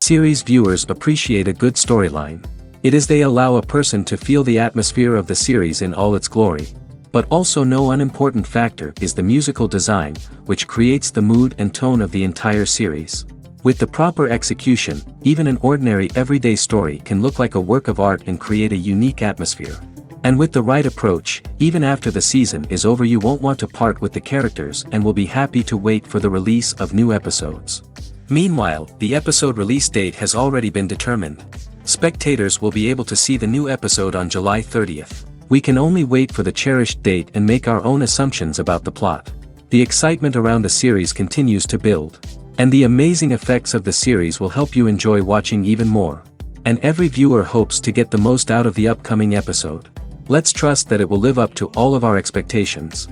Series viewers appreciate a good storyline. It is they allow a person to feel the atmosphere of the series in all its glory. But also no unimportant factor is the musical design, which creates the mood and tone of the entire series. With the proper execution, even an ordinary everyday story can look like a work of art and create a unique atmosphere. And with the right approach, even after the season is over you won't want to part with the characters and will be happy to wait for the release of new episodes. Meanwhile, the episode release date has already been determined. Spectators will be able to see the new episode on July 30th. We can only wait for the cherished date and make our own assumptions about the plot. The excitement around the series continues to build. And the amazing effects of the series will help you enjoy watching even more. And every viewer hopes to get the most out of the upcoming episode. Let's trust that it will live up to all of our expectations.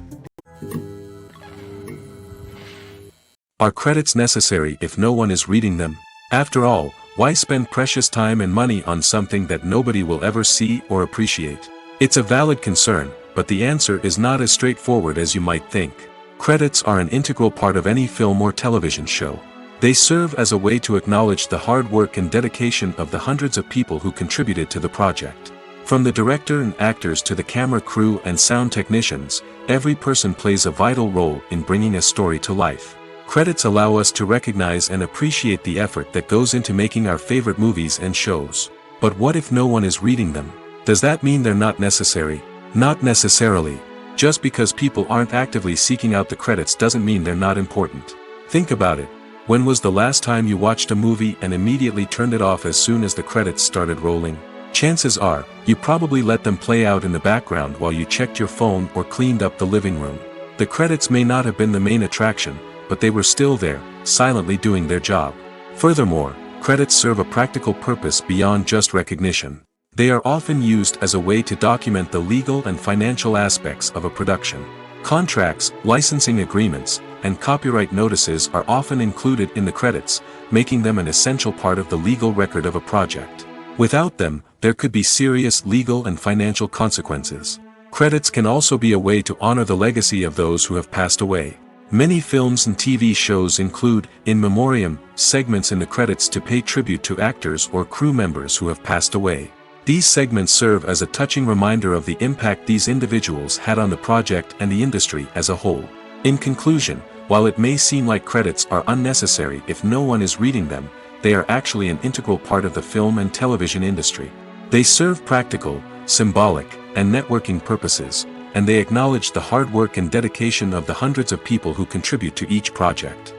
Are credits necessary if no one is reading them? After all, why spend precious time and money on something that nobody will ever see or appreciate? It's a valid concern, but the answer is not as straightforward as you might think. Credits are an integral part of any film or television show. They serve as a way to acknowledge the hard work and dedication of the hundreds of people who contributed to the project. From the director and actors to the camera crew and sound technicians, every person plays a vital role in bringing a story to life. Credits allow us to recognize and appreciate the effort that goes into making our favorite movies and shows. But what if no one is reading them? Does that mean they're not necessary? Not necessarily. Just because people aren't actively seeking out the credits doesn't mean they're not important. Think about it. When was the last time you watched a movie and immediately turned it off as soon as the credits started rolling? Chances are, you probably let them play out in the background while you checked your phone or cleaned up the living room. The credits may not have been the main attraction, but they were still there, silently doing their job. Furthermore, credits serve a practical purpose beyond just recognition. They are often used as a way to document the legal and financial aspects of a production. Contracts, licensing agreements, and copyright notices are often included in the credits, making them an essential part of the legal record of a project. Without them, there could be serious legal and financial consequences. Credits can also be a way to honor the legacy of those who have passed away. Many films and TV shows include, in memoriam, segments in the credits to pay tribute to actors or crew members who have passed away. These segments serve as a touching reminder of the impact these individuals had on the project and the industry as a whole. In conclusion, while it may seem like credits are unnecessary if no one is reading them, they are actually an integral part of the film and television industry. They serve practical, symbolic, and networking purposes, and they acknowledge the hard work and dedication of the hundreds of people who contribute to each project.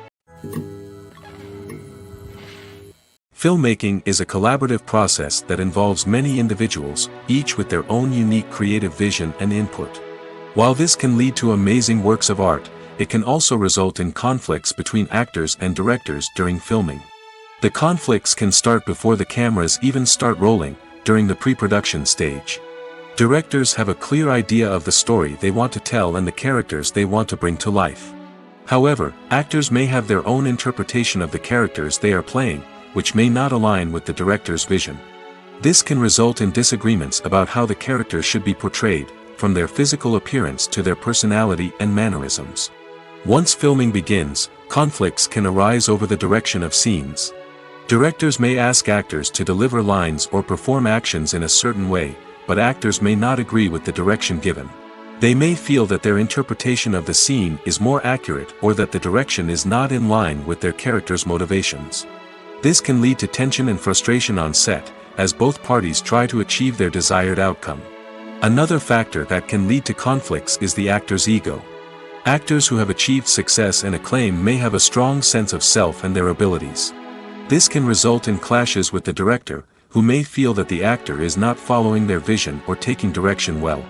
Filmmaking is a collaborative process that involves many individuals, each with their own unique creative vision and input. While this can lead to amazing works of art, it can also result in conflicts between actors and directors during filming. The conflicts can start before the cameras even start rolling, during the pre-production stage. Directors have a clear idea of the story they want to tell and the characters they want to bring to life. However, actors may have their own interpretation of the characters they are playing, which may not align with the director's vision. This can result in disagreements about how the characters should be portrayed, from their physical appearance to their personality and mannerisms. Once filming begins, conflicts can arise over the direction of scenes. Directors may ask actors to deliver lines or perform actions in a certain way, but actors may not agree with the direction given. They may feel that their interpretation of the scene is more accurate or that the direction is not in line with their character's motivations. This can lead to tension and frustration on set, as both parties try to achieve their desired outcome. Another factor that can lead to conflicts is the actor's ego. Actors who have achieved success and acclaim may have a strong sense of self and their abilities. This can result in clashes with the director, who may feel that the actor is not following their vision or taking direction well.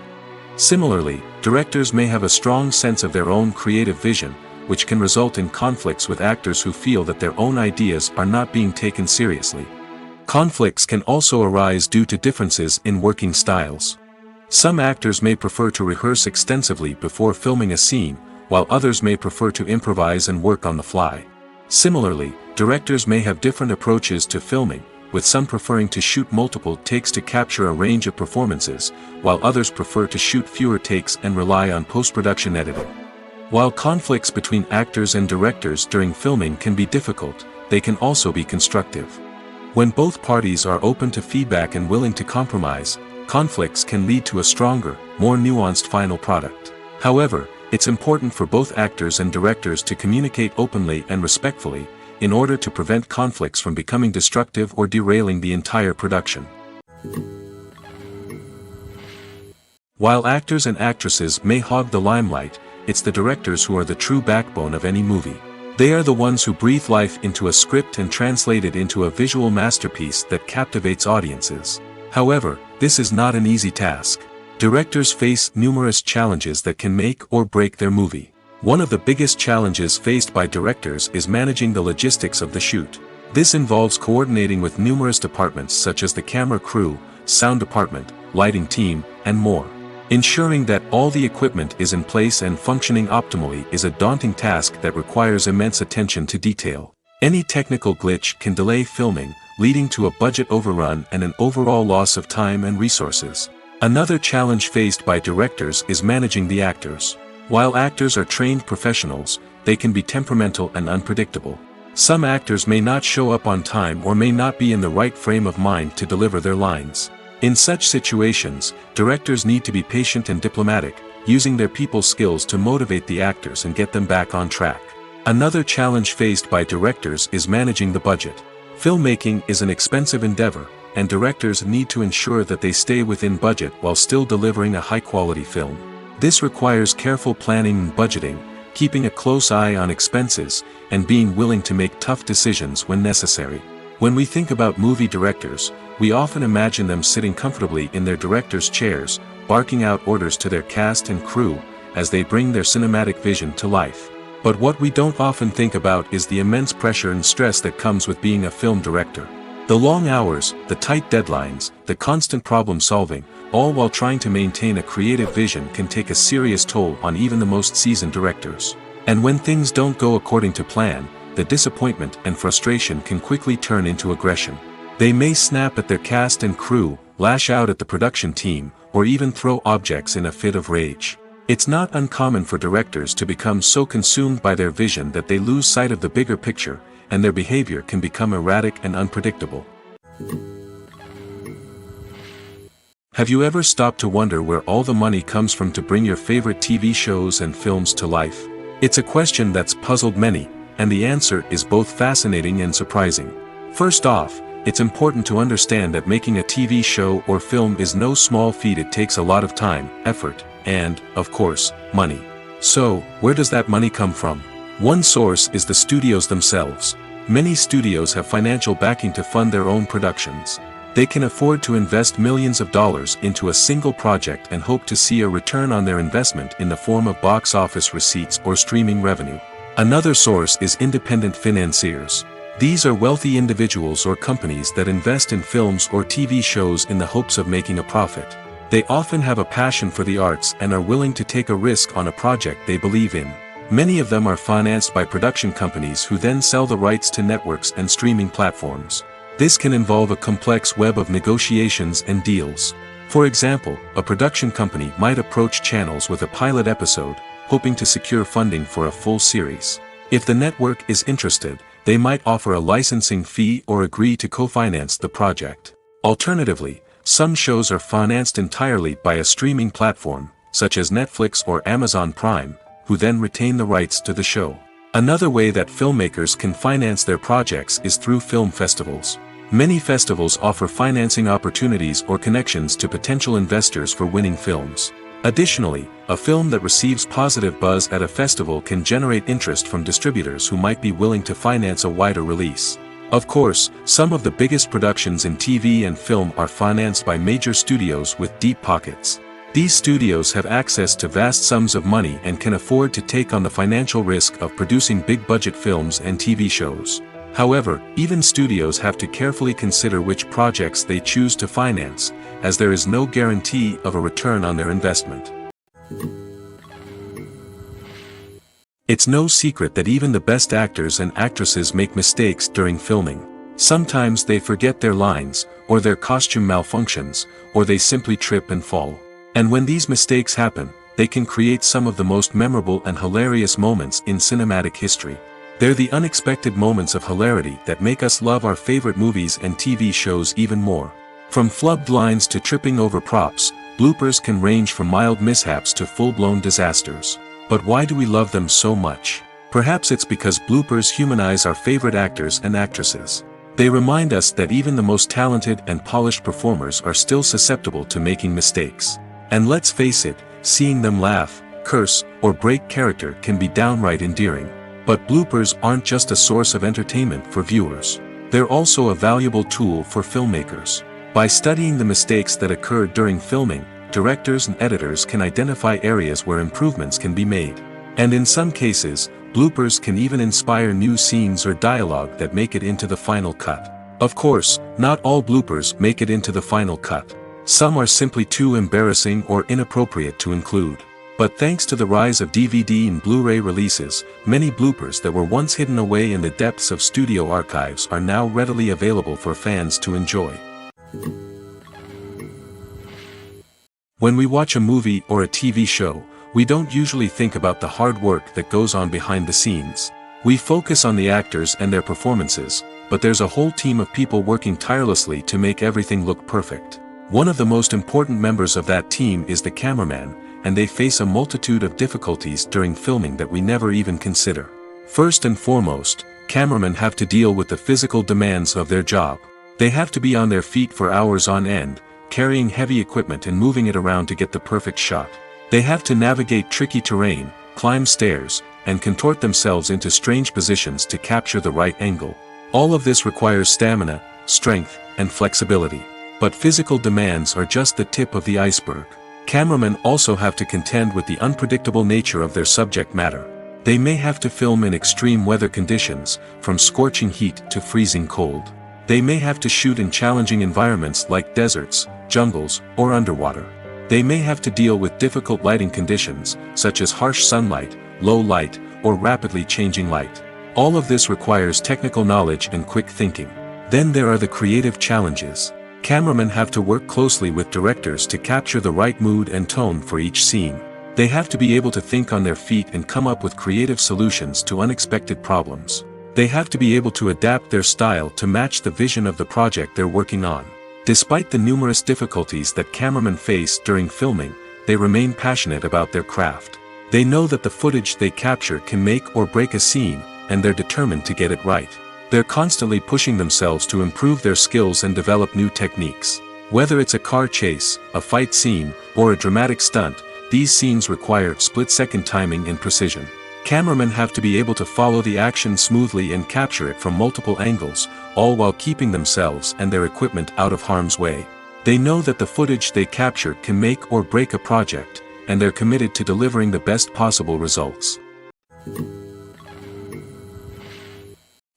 Similarly, directors may have a strong sense of their own creative vision, which can result in conflicts with actors who feel that their own ideas are not being taken seriously. Conflicts can also arise due to differences in working styles. Some actors may prefer to rehearse extensively before filming a scene, while others may prefer to improvise and work on the fly. Similarly, directors may have different approaches to filming, with some preferring to shoot multiple takes to capture a range of performances, while others prefer to shoot fewer takes and rely on post-production editing. While conflicts between actors and directors during filming can be difficult, they can also be constructive. When both parties are open to feedback and willing to compromise, conflicts can lead to a stronger, more nuanced final product. However, it's important for both actors and directors to communicate openly and respectfully, in order to prevent conflicts from becoming destructive or derailing the entire production. While actors and actresses may hog the limelight, it's the directors who are the true backbone of any movie. They are the ones who breathe life into a script and translate it into a visual masterpiece that captivates audiences. However, this is not an easy task. Directors face numerous challenges that can make or break their movie. One of the biggest challenges faced by directors is managing the logistics of the shoot. This involves coordinating with numerous departments such as the camera crew, sound department, lighting team, and more. Ensuring that all the equipment is in place and functioning optimally is a daunting task that requires immense attention to detail. Any technical glitch can delay filming, leading to a budget overrun and an overall loss of time and resources. Another challenge faced by directors is managing the actors. While actors are trained professionals, they can be temperamental and unpredictable. Some actors may not show up on time or may not be in the right frame of mind to deliver their lines. In such situations, directors need to be patient and diplomatic, using their people skills to motivate the actors and get them back on track. Another challenge faced by directors is managing the budget. Filmmaking is an expensive endeavor, and directors need to ensure that they stay within budget while still delivering a high-quality film. This requires careful planning and budgeting, keeping a close eye on expenses, and being willing to make tough decisions when necessary. When we think about movie directors, we often imagine them sitting comfortably in their director's chairs, barking out orders to their cast and crew, as they bring their cinematic vision to life. But what we don't often think about is the immense pressure and stress that comes with being a film director. The long hours, the tight deadlines, the constant problem solving, all while trying to maintain a creative vision can take a serious toll on even the most seasoned directors. And when things don't go according to plan, the disappointment and frustration can quickly turn into aggression. They may snap at their cast and crew, lash out at the production team, or even throw objects in a fit of rage. It's not uncommon for directors to become so consumed by their vision that they lose sight of the bigger picture, and their behavior can become erratic and unpredictable. Have you ever stopped to wonder where all the money comes from to bring your favorite TV shows and films to life? It's a question that's puzzled many, and the answer is both fascinating and surprising. First off, it's important to understand that making a TV show or film is no small feat. It takes a lot of time, effort, and, of course, money. So, where does that money come from? One source is the studios themselves. Many studios have financial backing to fund their own productions. They can afford to invest millions of dollars into a single project and hope to see a return on their investment in the form of box office receipts or streaming revenue. Another source is independent financiers. These are wealthy individuals or companies that invest in films or TV shows in the hopes of making a profit. They often have a passion for the arts and are willing to take a risk on a project they believe in. Many of them are financed by production companies who then sell the rights to networks and streaming platforms. This can involve a complex web of negotiations and deals. For example, a production company might approach channels with a pilot episode, hoping to secure funding for a full series. If the network is interested, they might offer a licensing fee or agree to co-finance the project. Alternatively, some shows are financed entirely by a streaming platform, such as Netflix or Amazon Prime, who then retain the rights to the show. Another way that filmmakers can finance their projects is through film festivals. Many festivals offer financing opportunities or connections to potential investors for winning films. Additionally, a film that receives positive buzz at a festival can generate interest from distributors who might be willing to finance a wider release. Of course, some of the biggest productions in TV and film are financed by major studios with deep pockets. These studios have access to vast sums of money and can afford to take on the financial risk of producing big-budget films and TV shows. However, even studios have to carefully consider which projects they choose to finance, as there is no guarantee of a return on their investment. It's no secret that even the best actors and actresses make mistakes during filming. Sometimes they forget their lines, or their costume malfunctions, or they simply trip and fall. And when these mistakes happen, they can create some of the most memorable and hilarious moments in cinematic history. They're the unexpected moments of hilarity that make us love our favorite movies and TV shows even more. From flubbed lines to tripping over props, bloopers can range from mild mishaps to full-blown disasters. But why do we love them so much? Perhaps it's because bloopers humanize our favorite actors and actresses. They remind us that even the most talented and polished performers are still susceptible to making mistakes. And let's face it, seeing them laugh, curse, or break character can be downright endearing. But bloopers aren't just a source of entertainment for viewers. They're also a valuable tool for filmmakers. By studying the mistakes that occurred during filming, directors and editors can identify areas where improvements can be made. And in some cases, bloopers can even inspire new scenes or dialogue that make it into the final cut. Of course, not all bloopers make it into the final cut. Some are simply too embarrassing or inappropriate to include. But thanks to the rise of DVD and Blu-ray releases, many bloopers that were once hidden away in the depths of studio archives are now readily available for fans to enjoy. When we watch a movie or a TV show, we don't usually think about the hard work that goes on behind the scenes. We focus on the actors and their performances, but there's a whole team of people working tirelessly to make everything look perfect. One of the most important members of that team is the cameraman, and they face a multitude of difficulties during filming that we never even consider. First and foremost, cameramen have to deal with the physical demands of their job. They have to be on their feet for hours on end, carrying heavy equipment and moving it around to get the perfect shot. They have to navigate tricky terrain, climb stairs, and contort themselves into strange positions to capture the right angle. All of this requires stamina, strength, and flexibility. But physical demands are just the tip of the iceberg. Cameramen also have to contend with the unpredictable nature of their subject matter. They may have to film in extreme weather conditions, from scorching heat to freezing cold. They may have to shoot in challenging environments like deserts, jungles, or underwater. They may have to deal with difficult lighting conditions, such as harsh sunlight, low light, or rapidly changing light. All of this requires technical knowledge and quick thinking. Then there are the creative challenges. Cameramen have to work closely with directors to capture the right mood and tone for each scene. They have to be able to think on their feet and come up with creative solutions to unexpected problems. They have to be able to adapt their style to match the vision of the project they're working on. Despite the numerous difficulties that cameramen face during filming, they remain passionate about their craft. They know that the footage they capture can make or break a scene, and they're determined to get it right. They're constantly pushing themselves to improve their skills and develop new techniques. Whether it's a car chase, a fight scene, or a dramatic stunt, these scenes require split-second timing and precision. Cameramen have to be able to follow the action smoothly and capture it from multiple angles, all while keeping themselves and their equipment out of harm's way. They know that the footage they capture can make or break a project, and they're committed to delivering the best possible results.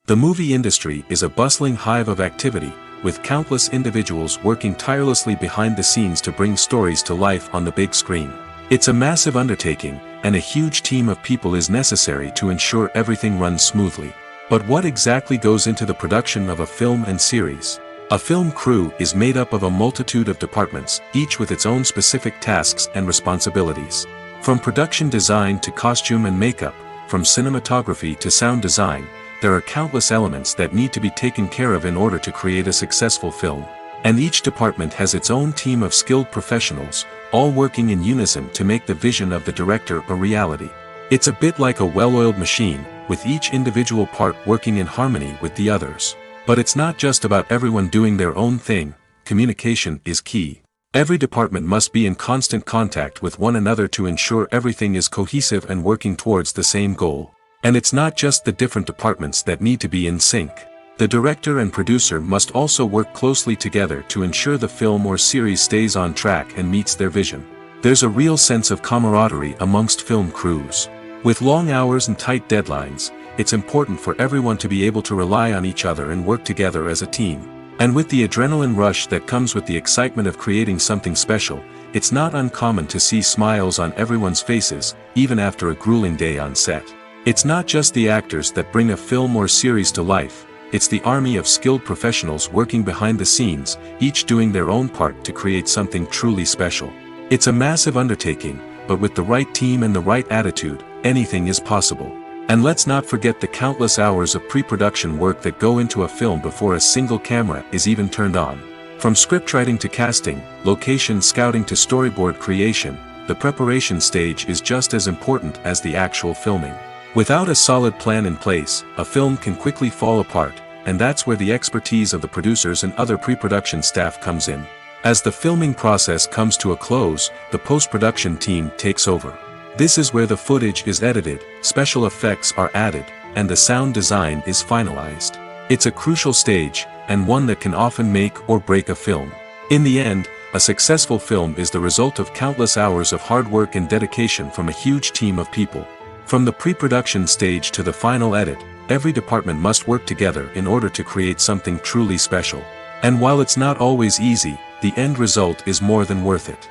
The movie industry is a bustling hive of activity, with countless individuals working tirelessly behind the scenes to bring stories to life on the big screen. It's a massive undertaking, and a huge team of people is necessary to ensure everything runs smoothly. But what exactly goes into the production of a film and series? A film crew is made up of a multitude of departments, each with its own specific tasks and responsibilities. From production design to costume and makeup, from cinematography to sound design, there are countless elements that need to be taken care of in order to create a successful film. And each department has its own team of skilled professionals, all working in unison to make the vision of the director a reality. It's a bit like a well-oiled machine, with each individual part working in harmony with the others. But it's not just about everyone doing their own thing. Communication is key. Every department must be in constant contact with one another to ensure everything is cohesive and working towards the same goal. And it's not just the different departments that need to be in sync. The director and producer must also work closely together to ensure the film or series stays on track and meets their vision. There's a real sense of camaraderie amongst film crews. With long hours and tight deadlines, it's important for everyone to be able to rely on each other and work together as a team. And with the adrenaline rush that comes with the excitement of creating something special, it's not uncommon to see smiles on everyone's faces, even after a grueling day on set. It's not just the actors that bring a film or series to life, it's the army of skilled professionals working behind the scenes, each doing their own part to create something truly special. It's a massive undertaking, but with the right team and the right attitude, anything is possible. And let's not forget the countless hours of pre-production work that go into a film before a single camera is even turned on. From scriptwriting to casting, location scouting to storyboard creation, the preparation stage is just as important as the actual filming. Without a solid plan in place, a film can quickly fall apart, and that's where the expertise of the producers and other pre-production staff comes in. As the filming process comes to a close, the post-production team takes over. This is where the footage is edited, special effects are added, and the sound design is finalized. It's a crucial stage, and one that can often make or break a film. In the end, a successful film is the result of countless hours of hard work and dedication from a huge team of people. From the pre-production stage to the final edit, every department must work together in order to create something truly special. And while it's not always easy, the end result is more than worth it.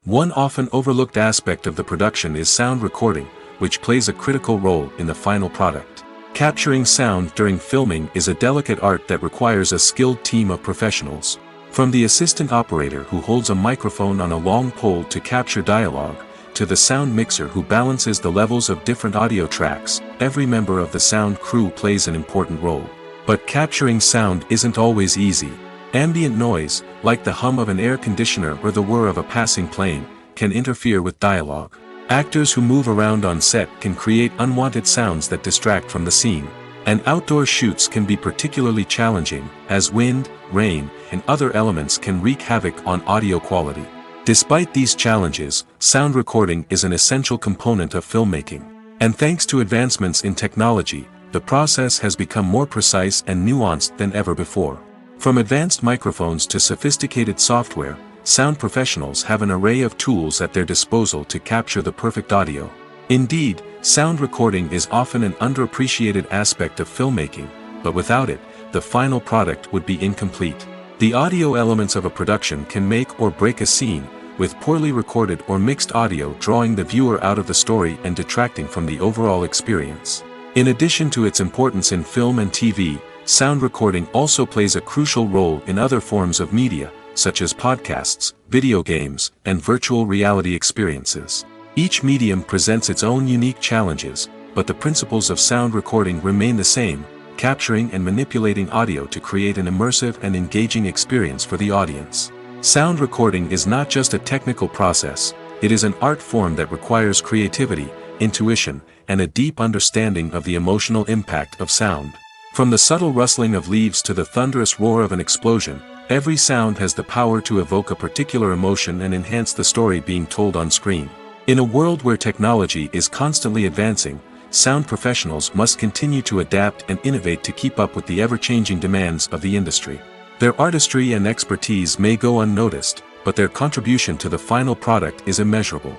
One often overlooked aspect of the production is sound recording, which plays a critical role in the final product. Capturing sound during filming is a delicate art that requires a skilled team of professionals. From the assistant operator who holds a microphone on a long pole to capture dialogue, to the sound mixer who balances the levels of different audio tracks, every member of the sound crew plays an important role. But capturing sound isn't always easy. Ambient noise, like the hum of an air conditioner or the whir of a passing plane, can interfere with dialogue. Actors who move around on set can create unwanted sounds that distract from the scene. And outdoor shoots can be particularly challenging, as wind, rain, and other elements can wreak havoc on audio quality. Despite these challenges, sound recording is an essential component of filmmaking. And thanks to advancements in technology, the process has become more precise and nuanced than ever before. From advanced microphones to sophisticated software, sound professionals have an array of tools at their disposal to capture the perfect audio. Indeed, sound recording is often an underappreciated aspect of filmmaking, but without it, the final product would be incomplete. The audio elements of a production can make or break a scene, with poorly recorded or mixed audio drawing the viewer out of the story and detracting from the overall experience. In addition to its importance in film and TV, sound recording also plays a crucial role in other forms of media, such as podcasts, video games, and virtual reality experiences. Each medium presents its own unique challenges, but the principles of sound recording remain the same, capturing and manipulating audio to create an immersive and engaging experience for the audience. Sound recording is not just a technical process, it is an art form that requires creativity, intuition, and a deep understanding of the emotional impact of sound. From the subtle rustling of leaves to the thunderous roar of an explosion, every sound has the power to evoke a particular emotion and enhance the story being told on screen. In a world where technology is constantly advancing, sound professionals must continue to adapt and innovate to keep up with the ever-changing demands of the industry. Their artistry and expertise may go unnoticed, but their contribution to the final product is immeasurable.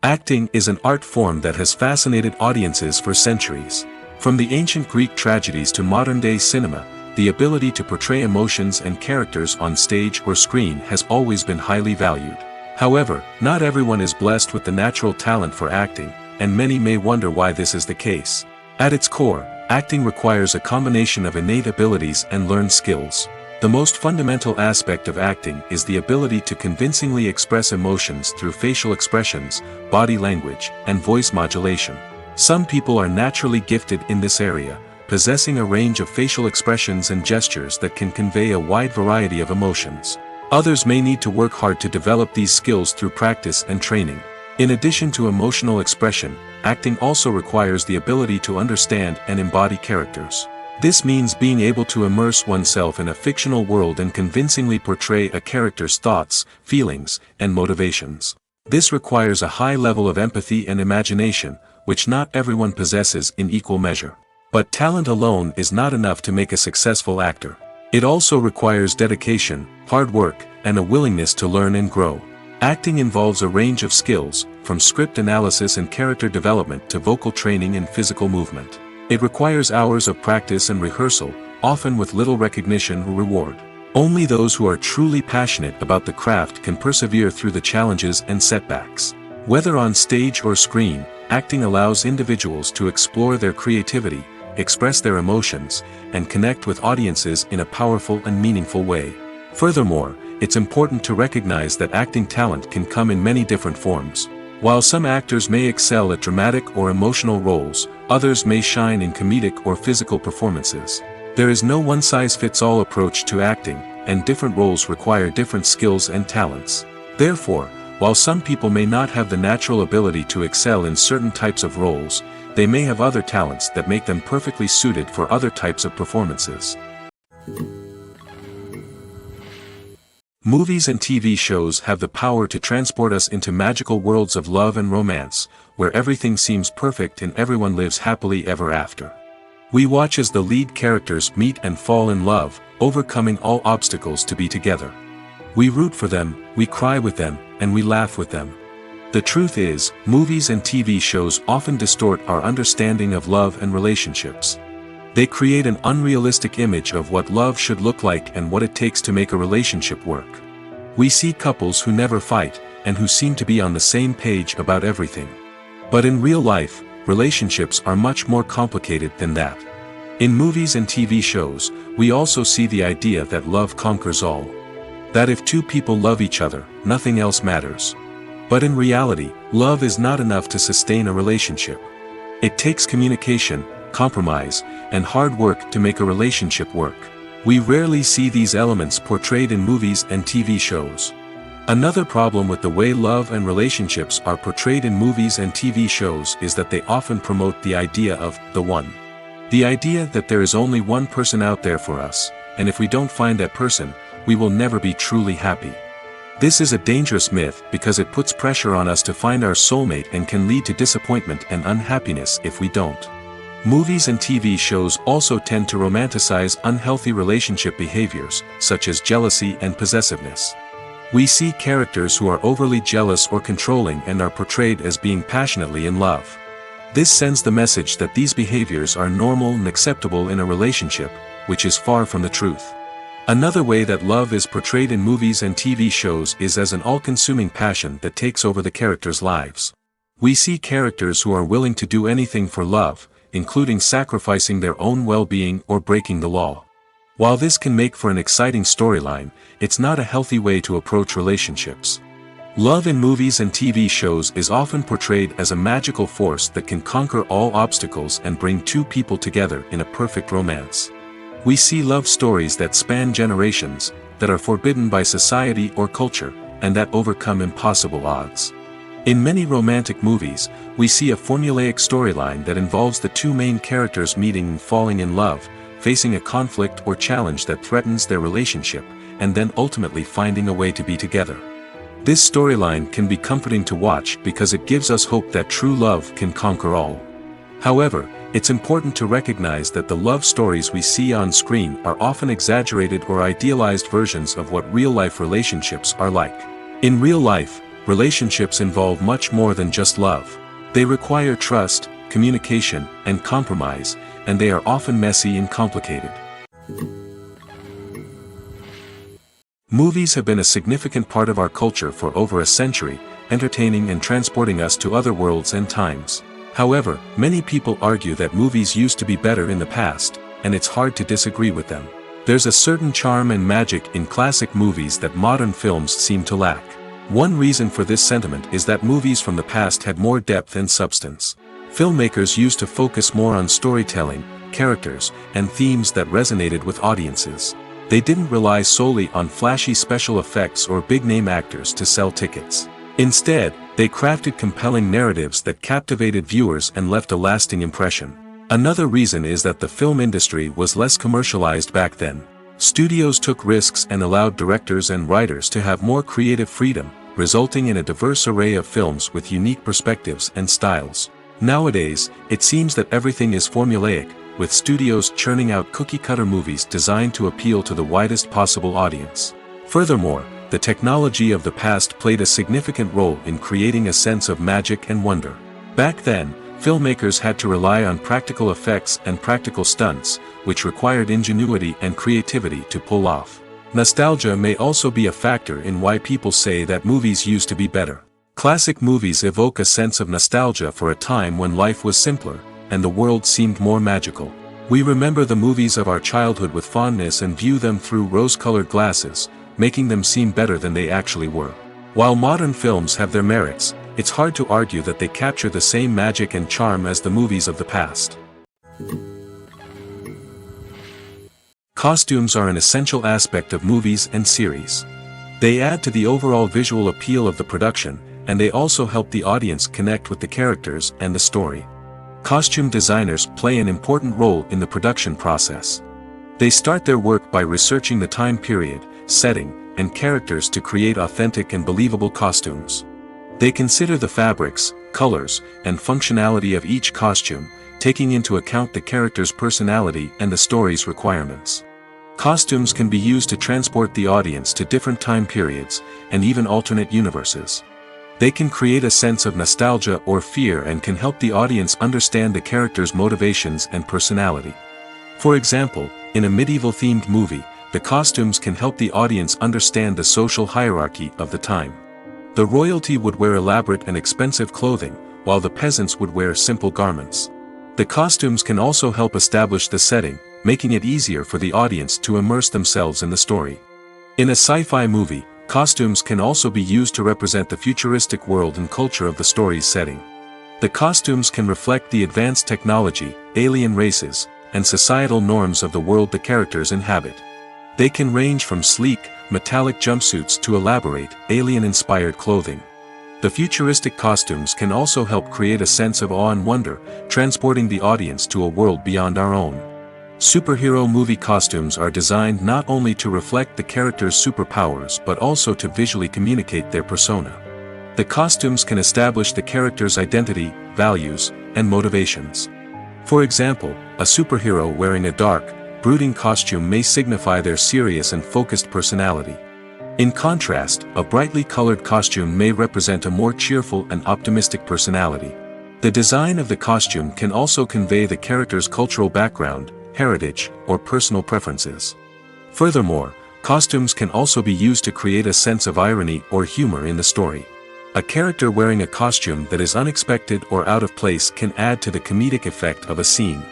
Acting is an art form that has fascinated audiences for centuries. From the ancient Greek tragedies to modern-day cinema, the ability to portray emotions and characters on stage or screen has always been highly valued. However, not everyone is blessed with the natural talent for acting, and many may wonder why this is the case. At its core, acting requires a combination of innate abilities and learned skills. The most fundamental aspect of acting is the ability to convincingly express emotions through facial expressions, body language, and voice modulation. Some people are naturally gifted in this area, possessing a range of facial expressions and gestures that can convey a wide variety of emotions. Others may need to work hard to develop these skills through practice and training. In addition to emotional expression, acting also requires the ability to understand and embody characters. This means being able to immerse oneself in a fictional world and convincingly portray a character's thoughts, feelings, and motivations. This requires a high level of empathy and imagination, which not everyone possesses in equal measure. But talent alone is not enough to make a successful actor. It also requires dedication, hard work, and a willingness to learn and grow. Acting involves a range of skills, from script analysis and character development to vocal training and physical movement. It requires hours of practice and rehearsal, often with little recognition or reward. Only those who are truly passionate about the craft can persevere through the challenges and setbacks. Whether on stage or screen, acting allows individuals to explore their creativity, express their emotions, and connect with audiences in a powerful and meaningful way. Furthermore, it's important to recognize that acting talent can come in many different forms. While some actors may excel at dramatic or emotional roles, others may shine in comedic or physical performances. There is no one-size-fits-all approach to acting, and different roles require different skills and talents. Therefore, while some people may not have the natural ability to excel in certain types of roles, they may have other talents that make them perfectly suited for other types of performances. Movies and TV shows have the power to transport us into magical worlds of love and romance, where everything seems perfect and everyone lives happily ever after. We watch as the lead characters meet and fall in love, overcoming all obstacles to be together. We root for them, we cry with them, and we laugh with them. The truth is, movies and TV shows often distort our understanding of love and relationships. They create an unrealistic image of what love should look like and what it takes to make a relationship work. We see couples who never fight, and who seem to be on the same page about everything. But in real life, relationships are much more complicated than that. In movies and TV shows, we also see the idea that love conquers all. That if two people love each other, nothing else matters. But in reality, love is not enough to sustain a relationship. It takes communication, compromise, and hard work to make a relationship work. We rarely see these elements portrayed in movies and TV shows. Another problem with the way love and relationships are portrayed in movies and TV shows is that they often promote the idea of the one. The idea that there is only one person out there for us, and if we don't find that person, we will never be truly happy. This is a dangerous myth because it puts pressure on us to find our soulmate and can lead to disappointment and unhappiness if we don't. Movies and TV shows also tend to romanticize unhealthy relationship behaviors, such as jealousy and possessiveness. We see characters who are overly jealous or controlling and are portrayed as being passionately in love. This sends the message that these behaviors are normal and acceptable in a relationship, which is far from the truth. Another way that love is portrayed in movies and TV shows is as an all-consuming passion that takes over the characters' lives. We see characters who are willing to do anything for love, including sacrificing their own well-being or breaking the law. While this can make for an exciting storyline, it's not a healthy way to approach relationships. Love in movies and TV shows is often portrayed as a magical force that can conquer all obstacles and bring two people together in a perfect romance. We see love stories that span generations, that are forbidden by society or culture, and that overcome impossible odds. In many romantic movies, we see a formulaic storyline that involves the two main characters meeting and falling in love, facing a conflict or challenge that threatens their relationship, and then ultimately finding a way to be together. This storyline can be comforting to watch because it gives us hope that true love can conquer all. However, it's important to recognize that the love stories we see on screen are often exaggerated or idealized versions of what real-life relationships are like. In real life, relationships involve much more than just love. They require trust, communication, and compromise, and they are often messy and complicated. Movies have been a significant part of our culture for over a century, entertaining and transporting us to other worlds and times. However, many people argue that movies used to be better in the past, and it's hard to disagree with them. There's a certain charm and magic in classic movies that modern films seem to lack. One reason for this sentiment is that movies from the past had more depth and substance. Filmmakers used to focus more on storytelling, characters, and themes that resonated with audiences. They didn't rely solely on flashy special effects or big-name actors to sell tickets. Instead, they crafted compelling narratives that captivated viewers and left a lasting impression. Another reason is that the film industry was less commercialized back then. Studios took risks and allowed directors and writers to have more creative freedom, resulting in a diverse array of films with unique perspectives and styles. Nowadays, it seems that everything is formulaic, with studios churning out cookie-cutter movies designed to appeal to the widest possible audience. Furthermore, the technology of the past played a significant role in creating a sense of magic and wonder. Back then, filmmakers had to rely on practical effects and practical stunts, which required ingenuity and creativity to pull off. Nostalgia may also be a factor in why people say that movies used to be better. Classic movies evoke a sense of nostalgia for a time when life was simpler, and the world seemed more magical. We remember the movies of our childhood with fondness and view them through rose-colored glasses, making them seem better than they actually were. While modern films have their merits, it's hard to argue that they capture the same magic and charm as the movies of the past. Costumes are an essential aspect of movies and series. They add to the overall visual appeal of the production, and they also help the audience connect with the characters and the story. Costume designers play an important role in the production process. They start their work by researching the time period, setting, and characters to create authentic and believable costumes. They consider the fabrics, colors, and functionality of each costume, taking into account the character's personality and the story's requirements. Costumes can be used to transport the audience to different time periods, and even alternate universes. They can create a sense of nostalgia or fear and can help the audience understand the character's motivations and personality. For example, in a medieval-themed movie, the costumes can help the audience understand the social hierarchy of the time. The royalty would wear elaborate and expensive clothing, while the peasants would wear simple garments. The costumes can also help establish the setting, making it easier for the audience to immerse themselves in the story. In a sci-fi movie, costumes can also be used to represent the futuristic world and culture of the story's setting. The costumes can reflect the advanced technology, alien races, and societal norms of the world the characters inhabit. They can range from sleek, metallic jumpsuits to elaborate, alien-inspired clothing. The futuristic costumes can also help create a sense of awe and wonder, transporting the audience to a world beyond our own. Superhero movie costumes are designed not only to reflect the character's superpowers but also to visually communicate their persona. The costumes can establish the character's identity, values, and motivations. For example, a superhero wearing a dark, brooding costume may signify their serious and focused personality. In contrast, a brightly colored costume may represent a more cheerful and optimistic personality. The design of the costume can also convey the character's cultural background, heritage, or personal preferences. Furthermore, costumes can also be used to create a sense of irony or humor in the story. A character wearing a costume that is unexpected or out of place can add to the comedic effect of a scene.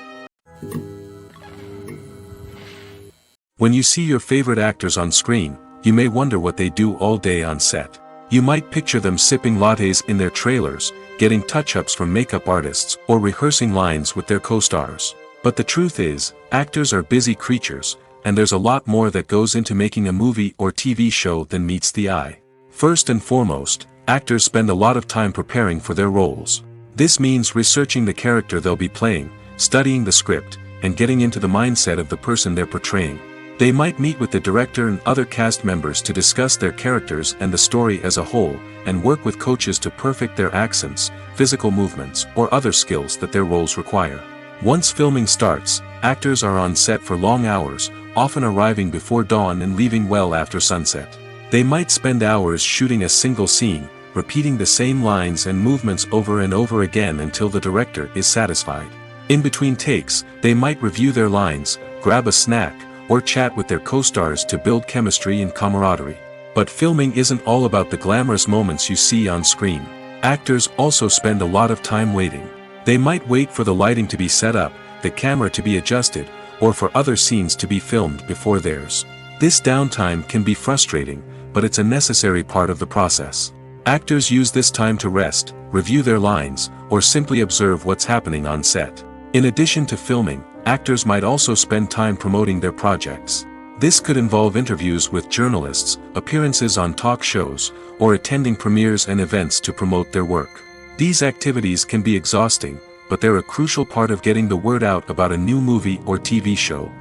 When you see your favorite actors on screen, you may wonder what they do all day on set. You might picture them sipping lattes in their trailers, getting touch-ups from makeup artists, or rehearsing lines with their co-stars. But the truth is, actors are busy creatures, and there's a lot more that goes into making a movie or TV show than meets the eye. First and foremost, actors spend a lot of time preparing for their roles. This means researching the character they'll be playing, studying the script, and getting into the mindset of the person they're portraying. They might meet with the director and other cast members to discuss their characters and the story as a whole, and work with coaches to perfect their accents, physical movements, or other skills that their roles require. Once filming starts, actors are on set for long hours, often arriving before dawn and leaving well after sunset. They might spend hours shooting a single scene, repeating the same lines and movements over and over again until the director is satisfied. In between takes, they might review their lines, grab a snack, or chat with their co-stars to build chemistry and camaraderie. But filming isn't all about the glamorous moments you see on screen. Actors also spend a lot of time waiting. They might wait for the lighting to be set up, the camera to be adjusted, or for other scenes to be filmed before theirs. This downtime can be frustrating, but it's a necessary part of the process. Actors use this time to rest, review their lines, or simply observe what's happening on set. In addition to filming, actors might also spend time promoting their projects. This could involve interviews with journalists, appearances on talk shows, or attending premieres and events to promote their work. These activities can be exhausting, but they're a crucial part of getting the word out about a new movie or TV show.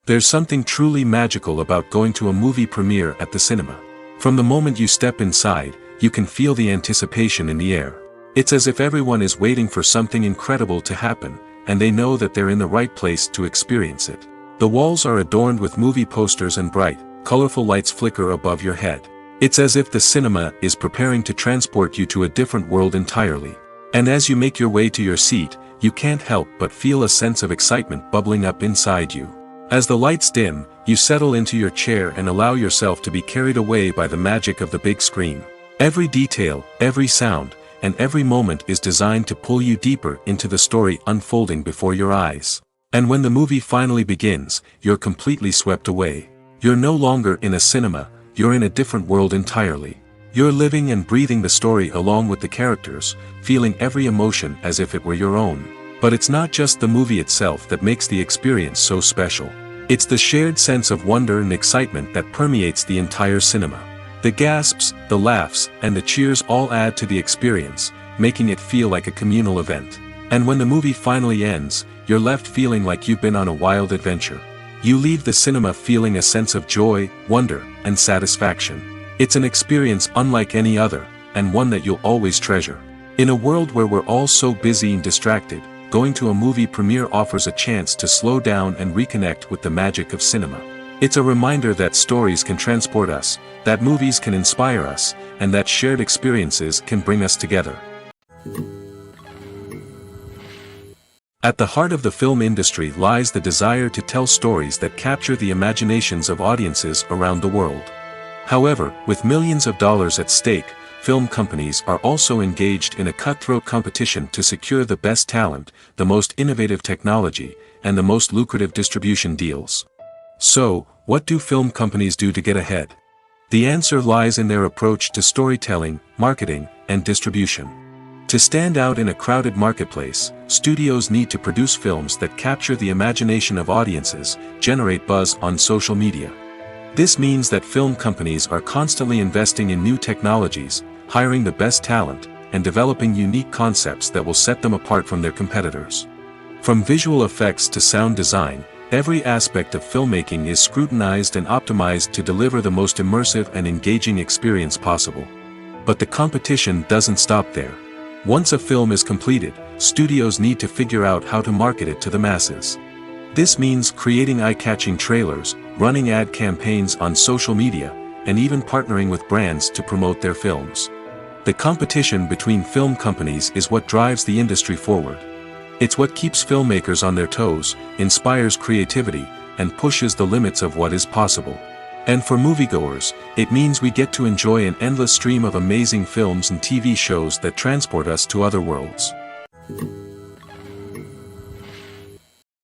There's something truly magical about going to a movie premiere at the cinema. From the moment you step inside, you can feel the anticipation in the air. It's as if everyone is waiting for something incredible to happen, and they know that they're in the right place to experience it. The walls are adorned with movie posters and bright, colorful lights flicker above your head. It's as if the cinema is preparing to transport you to a different world entirely. And as you make your way to your seat, you can't help but feel a sense of excitement bubbling up inside you. As the lights dim, you settle into your chair and allow yourself to be carried away by the magic of the big screen. Every detail, every sound, and every moment is designed to pull you deeper into the story unfolding before your eyes. And when the movie finally begins, you're completely swept away. You're no longer in a cinema, you're in a different world entirely. You're living and breathing the story along with the characters, feeling every emotion as if it were your own. But it's not just the movie itself that makes the experience so special. It's the shared sense of wonder and excitement that permeates the entire cinema. The gasps, the laughs, and the cheers all add to the experience, making it feel like a communal event. And when the movie finally ends, you're left feeling like you've been on a wild adventure. You leave the cinema feeling a sense of joy, wonder, and satisfaction. It's an experience unlike any other, and one that you'll always treasure. In a world where we're all so busy and distracted, going to a movie premiere offers a chance to slow down and reconnect with the magic of cinema. It's a reminder that stories can transport us, that movies can inspire us, and that shared experiences can bring us together. At the heart of the film industry lies the desire to tell stories that capture the imaginations of audiences around the world. However, with millions of dollars at stake, film companies are also engaged in a cutthroat competition to secure the best talent, the most innovative technology, and the most lucrative distribution deals. So, what do film companies do to get ahead? The answer lies in their approach to storytelling, marketing, and distribution. To stand out in a crowded marketplace, studios need to produce films that capture the imagination of audiences, generate buzz on social media. This means that film companies are constantly investing in new technologies, hiring the best talent, and developing unique concepts that will set them apart from their competitors. From visual effects to sound design, every aspect of filmmaking is scrutinized and optimized to deliver the most immersive and engaging experience possible. But the competition doesn't stop there. Once a film is completed, studios need to figure out how to market it to the masses. This means creating eye-catching trailers, running ad campaigns on social media, and even partnering with brands to promote their films. The competition between film companies is what drives the industry forward. It's what keeps filmmakers on their toes, inspires creativity, and pushes the limits of what is possible. And for moviegoers, it means we get to enjoy an endless stream of amazing films and TV shows that transport us to other worlds.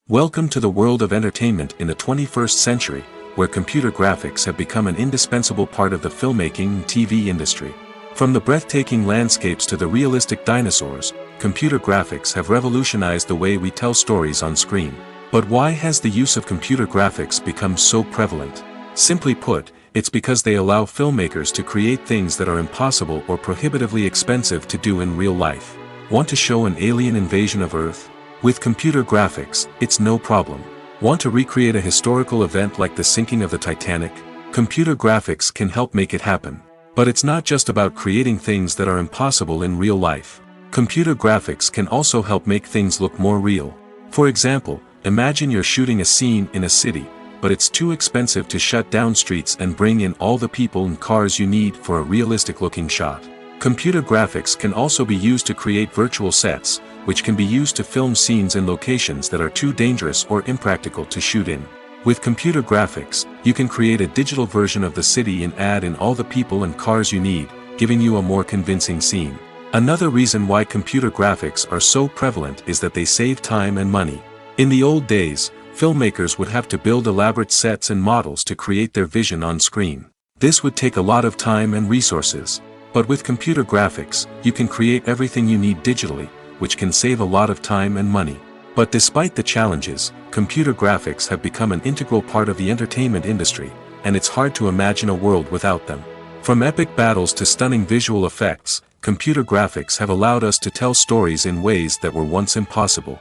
Welcome to the world of entertainment in the 21st century, where computer graphics have become an indispensable part of the filmmaking and TV industry. From the breathtaking landscapes to the realistic dinosaurs, computer graphics have revolutionized the way we tell stories on screen. But why has the use of computer graphics become so prevalent? Simply put, it's because they allow filmmakers to create things that are impossible or prohibitively expensive to do in real life. Want to show an alien invasion of Earth? With computer graphics, it's no problem. Want to recreate a historical event like the sinking of the Titanic? Computer graphics can help make it happen. But it's not just about creating things that are impossible in real life. Computer graphics can also help make things look more real. For example, imagine you're shooting a scene in a city, but it's too expensive to shut down streets and bring in all the people and cars you need for a realistic-looking shot. Computer graphics can also be used to create virtual sets, which can be used to film scenes in locations that are too dangerous or impractical to shoot in. With computer graphics, you can create a digital version of the city and add in all the people and cars you need, giving you a more convincing scene. Another reason why computer graphics are so prevalent is that they save time and money. In the old days, filmmakers would have to build elaborate sets and models to create their vision on screen. This would take a lot of time and resources. But with computer graphics, you can create everything you need digitally, which can save a lot of time and money. But despite the challenges, computer graphics have become an integral part of the entertainment industry, and it's hard to imagine a world without them. From epic battles to stunning visual effects, computer graphics have allowed us to tell stories in ways that were once impossible.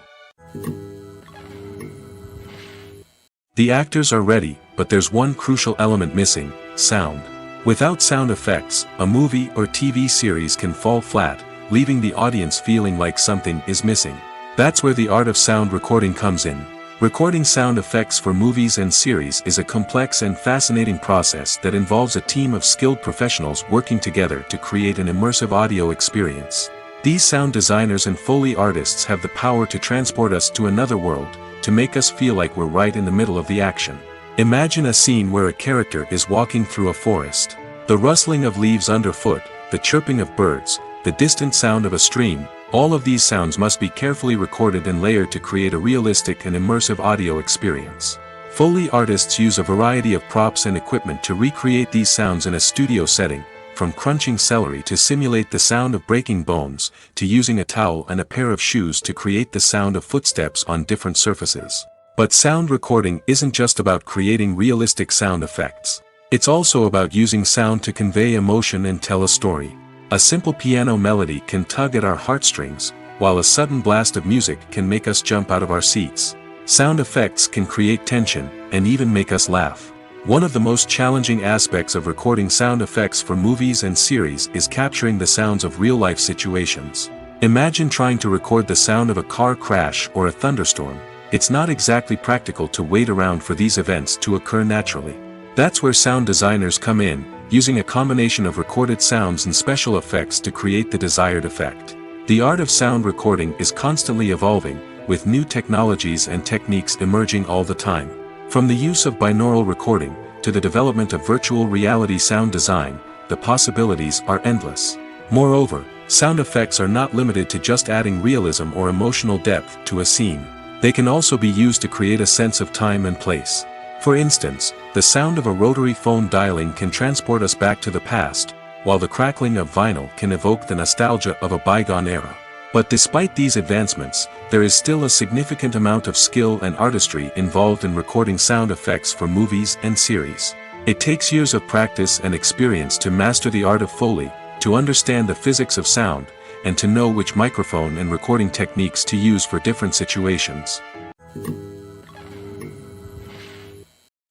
The actors are ready, but there's one crucial element missing: sound. Without sound effects, a movie or TV series can fall flat, leaving the audience feeling like something is missing. That's where the art of sound recording comes in. Recording sound effects for movies and series is a complex and fascinating process that involves a team of skilled professionals working together to create an immersive audio experience. These sound designers and Foley artists have the power to transport us to another world, to make us feel like we're right in the middle of the action. Imagine a scene where a character is walking through a forest. The rustling of leaves underfoot, the chirping of birds, the distant sound of a stream, all of these sounds must be carefully recorded and layered to create a realistic and immersive audio experience. Foley artists use a variety of props and equipment to recreate these sounds in a studio setting, from crunching celery to simulate the sound of breaking bones, to using a towel and a pair of shoes to create the sound of footsteps on different surfaces. But sound recording isn't just about creating realistic sound effects. It's also about using sound to convey emotion and tell a story. A simple piano melody can tug at our heartstrings, while a sudden blast of music can make us jump out of our seats. Sound effects can create tension, and even make us laugh. One of the most challenging aspects of recording sound effects for movies and series is capturing the sounds of real-life situations. Imagine trying to record the sound of a car crash or a thunderstorm. It's not exactly practical to wait around for these events to occur naturally. That's where sound designers come in, using a combination of recorded sounds and special effects to create the desired effect. The art of sound recording is constantly evolving, with new technologies and techniques emerging all the time. From the use of binaural recording, to the development of virtual reality sound design, the possibilities are endless. Moreover, sound effects are not limited to just adding realism or emotional depth to a scene. They can also be used to create a sense of time and place. For instance, the sound of a rotary phone dialing can transport us back to the past, while the crackling of vinyl can evoke the nostalgia of a bygone era. But despite these advancements, there is still a significant amount of skill and artistry involved in recording sound effects for movies and series. It takes years of practice and experience to master the art of Foley, to understand the physics of sound, and to know which microphone and recording techniques to use for different situations.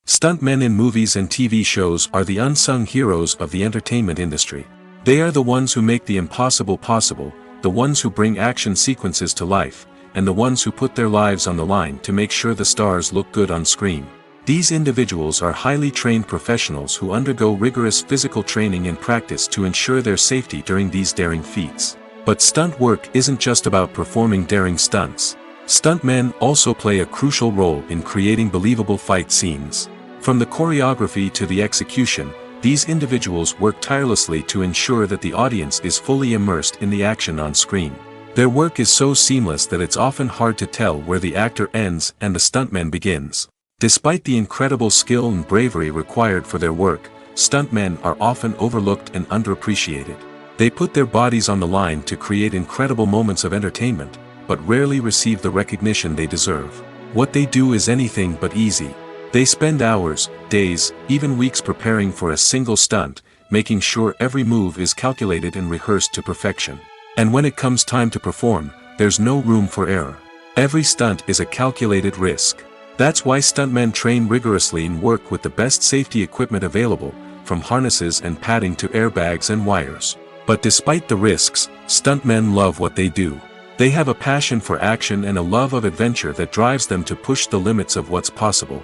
Stuntmen in movies and TV shows are the unsung heroes of the entertainment industry. They are the ones who make the impossible possible, the ones who bring action sequences to life, and the ones who put their lives on the line to make sure the stars look good on screen. These individuals are highly trained professionals who undergo rigorous physical training and practice to ensure their safety during these daring feats. But stunt work isn't just about performing daring stunts. Stuntmen also play a crucial role in creating believable fight scenes. From the choreography to the execution, these individuals work tirelessly to ensure that the audience is fully immersed in the action on screen. Their work is so seamless that it's often hard to tell where the actor ends and the stuntman begins. Despite the incredible skill and bravery required for their work, stuntmen are often overlooked and underappreciated. They put their bodies on the line to create incredible moments of entertainment, but rarely receive the recognition they deserve. What they do is anything but easy. They spend hours, days, even weeks preparing for a single stunt, making sure every move is calculated and rehearsed to perfection. And when it comes time to perform, there's no room for error. Every stunt is a calculated risk. That's why stuntmen train rigorously and work with the best safety equipment available, from harnesses and padding to airbags and wires. But despite the risks, stuntmen love what they do. They have a passion for action and a love of adventure that drives them to push the limits of what's possible.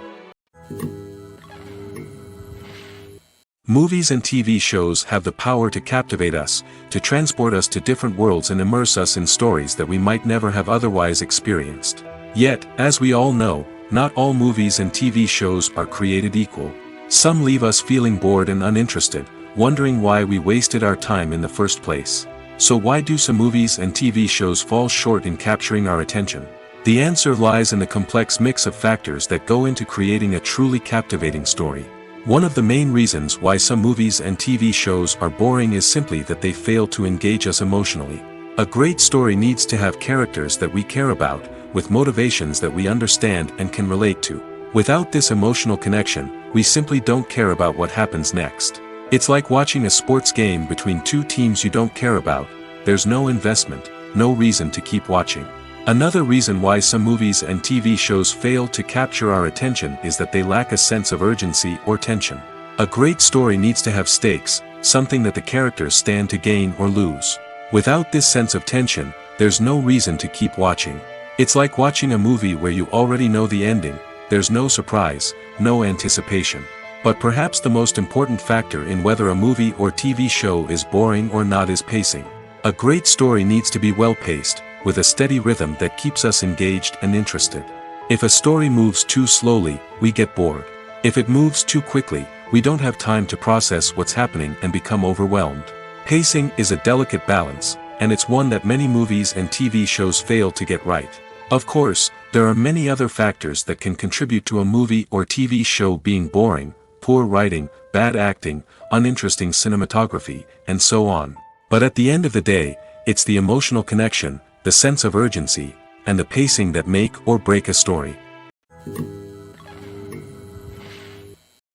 Movies and TV shows have the power to captivate us, to transport us to different worlds and immerse us in stories that we might never have otherwise experienced. Yet, as we all know, not all movies and TV shows are created equal. Some leave us feeling bored and uninterested, wondering why we wasted our time in the first place. So why do some movies and TV shows fall short in capturing our attention? The answer lies in the complex mix of factors that go into creating a truly captivating story. One of the main reasons why some movies and TV shows are boring is simply that they fail to engage us emotionally. A great story needs to have characters that we care about, with motivations that we understand and can relate to. Without this emotional connection, we simply don't care about what happens next. It's like watching a sports game between two teams you don't care about. There's no investment, no reason to keep watching. Another reason why some movies and TV shows fail to capture our attention is that they lack a sense of urgency or tension. A great story needs to have stakes, something that the characters stand to gain or lose. Without this sense of tension, there's no reason to keep watching. It's like watching a movie where you already know the ending. There's no surprise, no anticipation. But perhaps the most important factor in whether a movie or TV show is boring or not is pacing. A great story needs to be well-paced, with a steady rhythm that keeps us engaged and interested. If a story moves too slowly, we get bored. If it moves too quickly, we don't have time to process what's happening and become overwhelmed. Pacing is a delicate balance, and it's one that many movies and TV shows fail to get right. Of course, there are many other factors that can contribute to a movie or TV show being boring: poor writing, bad acting, uninteresting cinematography, and so on. But at the end of the day, it's the emotional connection, the sense of urgency, and the pacing that make or break a story.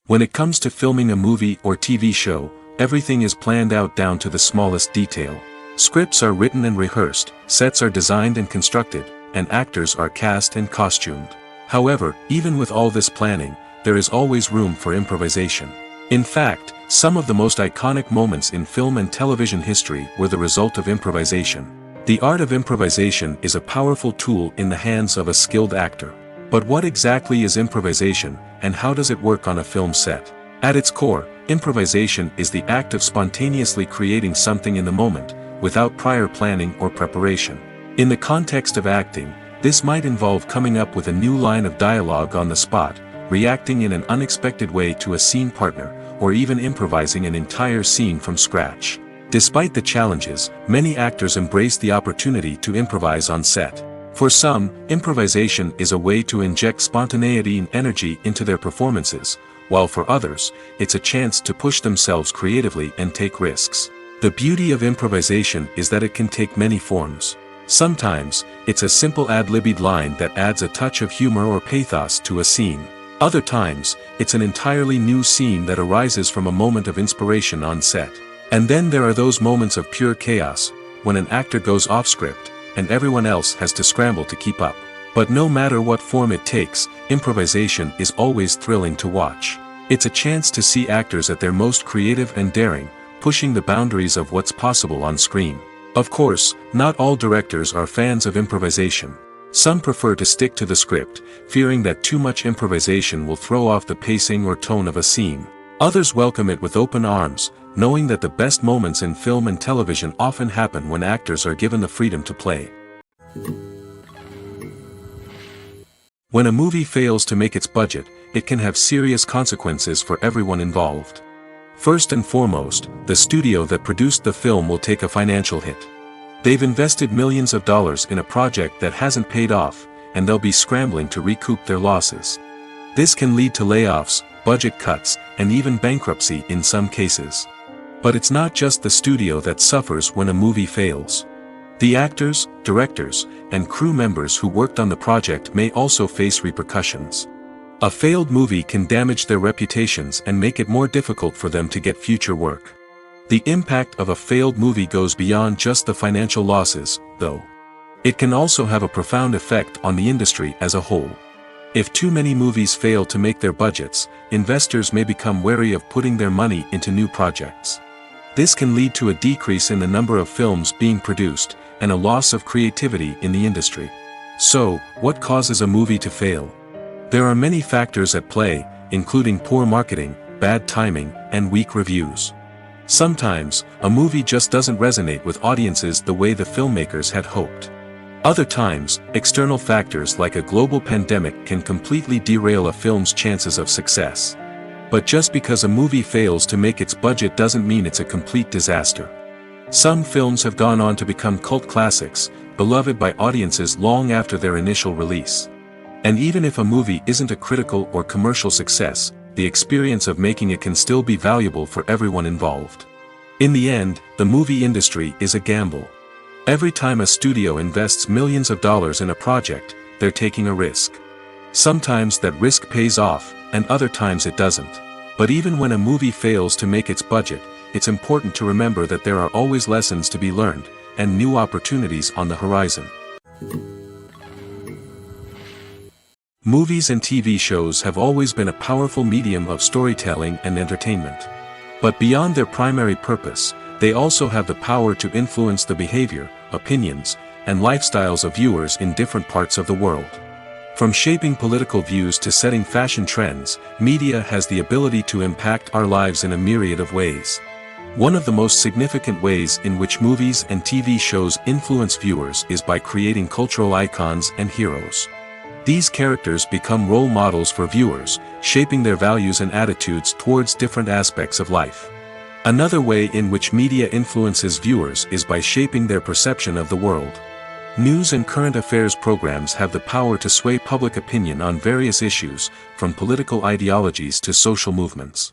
When it comes to filming a movie or TV show, everything is planned out down to the smallest detail. Scripts are written and rehearsed, sets are designed and constructed, and actors are cast and costumed. However, even with all this planning, there is always room for improvisation. In fact, some of the most iconic moments in film and television history were the result of improvisation. The art of improvisation is a powerful tool in the hands of a skilled actor. But what exactly is improvisation, and how does it work on a film set? At its core, improvisation is the act of spontaneously creating something in the moment, without prior planning or preparation. In the context of acting, this might involve coming up with a new line of dialogue on the spot, reacting in an unexpected way to a scene partner, or even improvising an entire scene from scratch. Despite the challenges, many actors embrace the opportunity to improvise on set. For some, improvisation is a way to inject spontaneity and energy into their performances, while for others, it's a chance to push themselves creatively and take risks. The beauty of improvisation is that it can take many forms. Sometimes, it's a simple ad-libbed line that adds a touch of humor or pathos to a scene. Other times, it's an entirely new scene that arises from a moment of inspiration on set. And then there are those moments of pure chaos, when an actor goes off script, and everyone else has to scramble to keep up. But no matter what form it takes, improvisation is always thrilling to watch. It's a chance to see actors at their most creative and daring, pushing the boundaries of what's possible on screen. Of course, not all directors are fans of improvisation. Some prefer to stick to the script, fearing that too much improvisation will throw off the pacing or tone of a scene. Others welcome it with open arms, knowing that the best moments in film and television often happen when actors are given the freedom to play. When a movie fails to make its budget, it can have serious consequences for everyone involved. First and foremost, the studio that produced the film will take a financial hit. They've invested millions of dollars in a project that hasn't paid off, and they'll be scrambling to recoup their losses. This can lead to layoffs, budget cuts, and even bankruptcy in some cases. But it's not just the studio that suffers when a movie fails. The actors, directors, and crew members who worked on the project may also face repercussions. A failed movie can damage their reputations and make it more difficult for them to get future work. The impact of a failed movie goes beyond just the financial losses, though. It can also have a profound effect on the industry as a whole. If too many movies fail to make their budgets, investors may become wary of putting their money into new projects. This can lead to a decrease in the number of films being produced, and a loss of creativity in the industry. So, what causes a movie to fail? There are many factors at play, including poor marketing, bad timing, and weak reviews. Sometimes, a movie just doesn't resonate with audiences the way the filmmakers had hoped. Other times, external factors like a global pandemic can completely derail a film's chances of success. But just because a movie fails to make its budget doesn't mean it's a complete disaster. Some films have gone on to become cult classics, beloved by audiences long after their initial release. And even if a movie isn't a critical or commercial success, the experience of making it can still be valuable for everyone involved. In the end, the movie industry is a gamble. Every time a studio invests millions of dollars in a project, they're taking a risk. Sometimes that risk pays off, and other times it doesn't. But even when a movie fails to make its budget, it's important to remember that there are always lessons to be learned, and new opportunities on the horizon. Movies and TV shows have always been a powerful medium of storytelling and entertainment. But beyond their primary purpose, they also have the power to influence the behavior, opinions, and lifestyles of viewers in different parts of the world. From shaping political views to setting fashion trends, media has the ability to impact our lives in a myriad of ways. One of the most significant ways in which movies and TV shows influence viewers is by creating cultural icons and heroes. These characters become role models for viewers, shaping their values and attitudes towards different aspects of life. Another way in which media influences viewers is by shaping their perception of the world. News and current affairs programs have the power to sway public opinion on various issues, from political ideologies to social movements.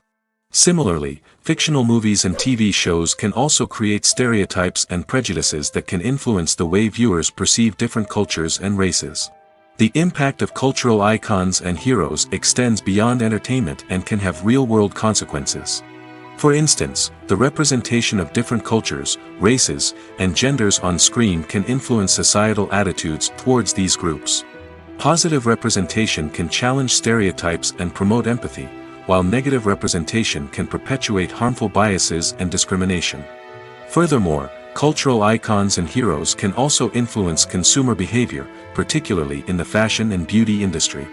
Similarly, fictional movies and TV shows can also create stereotypes and prejudices that can influence the way viewers perceive different cultures and races. The impact of cultural icons and heroes extends beyond entertainment and can have real-world consequences. For instance, the representation of different cultures, races, and genders on screen can influence societal attitudes towards these groups. Positive representation can challenge stereotypes and promote empathy, while negative representation can perpetuate harmful biases and discrimination. Furthermore, cultural icons and heroes can also influence consumer behavior, particularly in the fashion and beauty industry.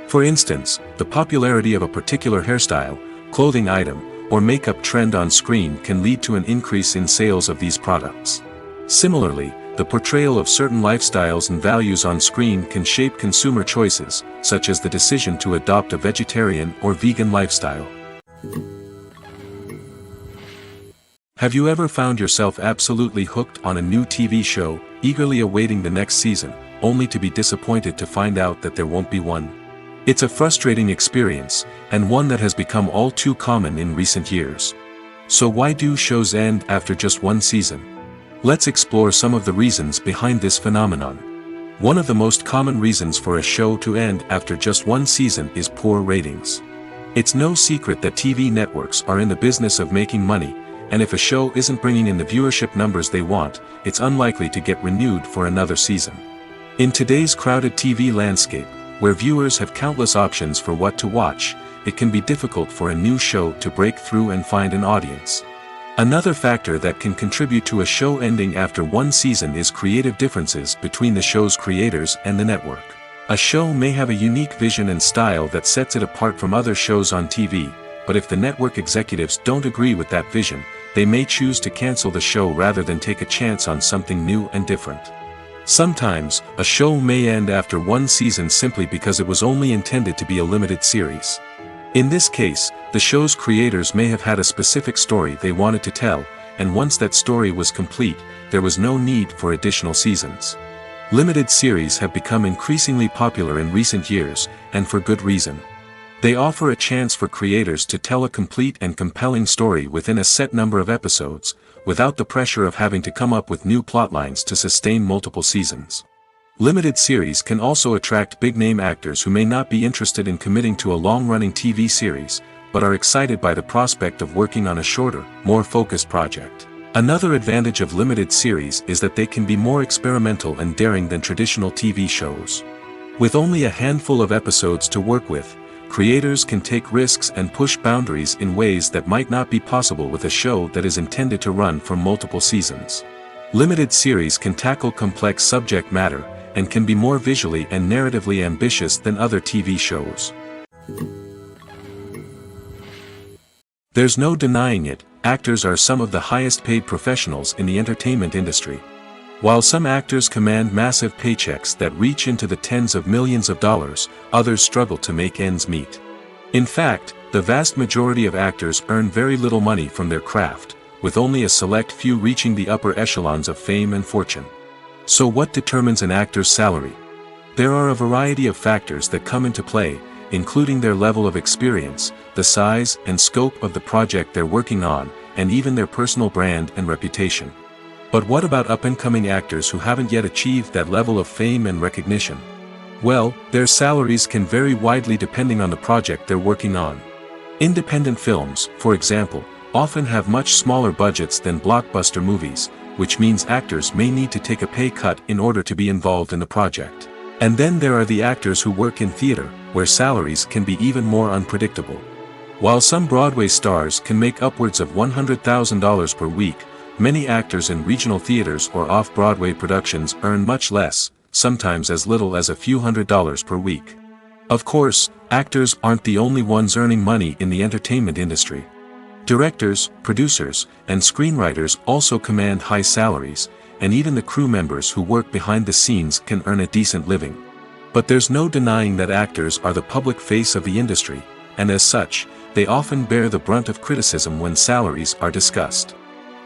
For instance, the popularity of a particular hairstyle, clothing item, or makeup trend on screen can lead to an increase in sales of these products. Similarly, the portrayal of certain lifestyles and values on screen can shape consumer choices, such as the decision to adopt a vegetarian or vegan lifestyle. Have you ever found yourself absolutely hooked on a new TV show, eagerly awaiting the next season, only to be disappointed to find out that there won't be one? It's a frustrating experience, and one that has become all too common in recent years. So why do shows end after just one season? Let's explore some of the reasons behind this phenomenon. One of the most common reasons for a show to end after just one season is poor ratings. It's no secret that TV networks are in the business of making money, and if a show isn't bringing in the viewership numbers they want, it's unlikely to get renewed for another season. In today's crowded TV landscape, where viewers have countless options for what to watch, it can be difficult for a new show to break through and find an audience. Another factor that can contribute to a show ending after one season is creative differences between the show's creators and the network. A show may have a unique vision and style that sets it apart from other shows on TV, but if the network executives don't agree with that vision, they may choose to cancel the show rather than take a chance on something new and different. Sometimes, a show may end after one season simply because it was only intended to be a limited series. In this case, the show's creators may have had a specific story they wanted to tell, and once that story was complete, there was no need for additional seasons. Limited series have become increasingly popular in recent years, and for good reason. They offer a chance for creators to tell a complete and compelling story within a set number of episodes, without the pressure of having to come up with new plotlines to sustain multiple seasons. Limited series can also attract big-name actors who may not be interested in committing to a long-running TV series, but are excited by the prospect of working on a shorter, more focused project. Another advantage of limited series is that they can be more experimental and daring than traditional TV shows. With only a handful of episodes to work with, creators can take risks and push boundaries in ways that might not be possible with a show that is intended to run for multiple seasons. Limited series can tackle complex subject matter, and can be more visually and narratively ambitious than other TV shows. There's no denying it, actors are some of the highest paid professionals in the entertainment industry. While some actors command massive paychecks that reach into the tens of millions of dollars, others struggle to make ends meet. In fact, the vast majority of actors earn very little money from their craft, with only a select few reaching the upper echelons of fame and fortune. So what determines an actor's salary? There are a variety of factors that come into play, including their level of experience, the size and scope of the project they're working on, and even their personal brand and reputation. But what about up-and-coming actors who haven't yet achieved that level of fame and recognition? Well, their salaries can vary widely depending on the project they're working on. Independent films, for example, often have much smaller budgets than blockbuster movies, which means actors may need to take a pay cut in order to be involved in the project. And then there are the actors who work in theater, where salaries can be even more unpredictable. While some Broadway stars can make upwards of $100,000 per week, many actors in regional theaters or off-Broadway productions earn much less, sometimes as little as a few $100s per week. Of course, actors aren't the only ones earning money in the entertainment industry. Directors, producers, and screenwriters also command high salaries, and even the crew members who work behind the scenes can earn a decent living. But there's no denying that actors are the public face of the industry, and as such, they often bear the brunt of criticism when salaries are discussed.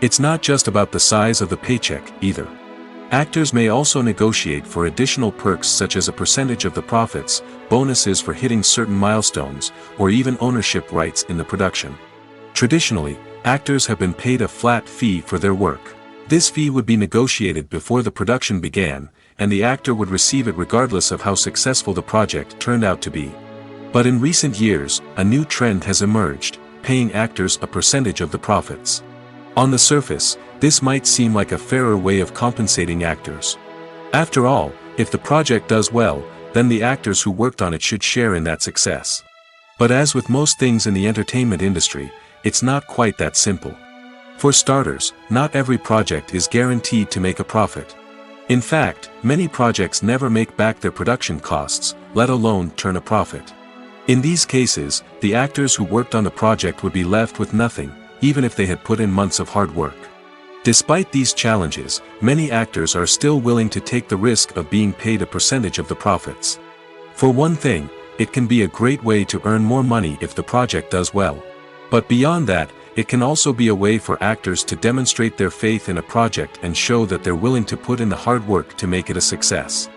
It's not just about the size of the paycheck, either. Actors may also negotiate for additional perks such as a percentage of the profits, bonuses for hitting certain milestones, or even ownership rights in the production. Traditionally, actors have been paid a flat fee for their work. This fee would be negotiated before the production began, and the actor would receive it regardless of how successful the project turned out to be. But in recent years, a new trend has emerged, paying actors a percentage of the profits. On the surface, this might seem like a fairer way of compensating actors. After all, if the project does well, then the actors who worked on it should share in that success. But as with most things in the entertainment industry, it's not quite that simple. For starters, not every project is guaranteed to make a profit. In fact, many projects never make back their production costs, let alone turn a profit. In these cases, the actors who worked on the project would be left with nothing, even if they had put in months of hard work. Despite these challenges, many actors are still willing to take the risk of being paid a percentage of the profits. For one thing, it can be a great way to earn more money if the project does well. But beyond that, it can also be a way for actors to demonstrate their faith in a project and show that they're willing to put in the hard work to make it a success.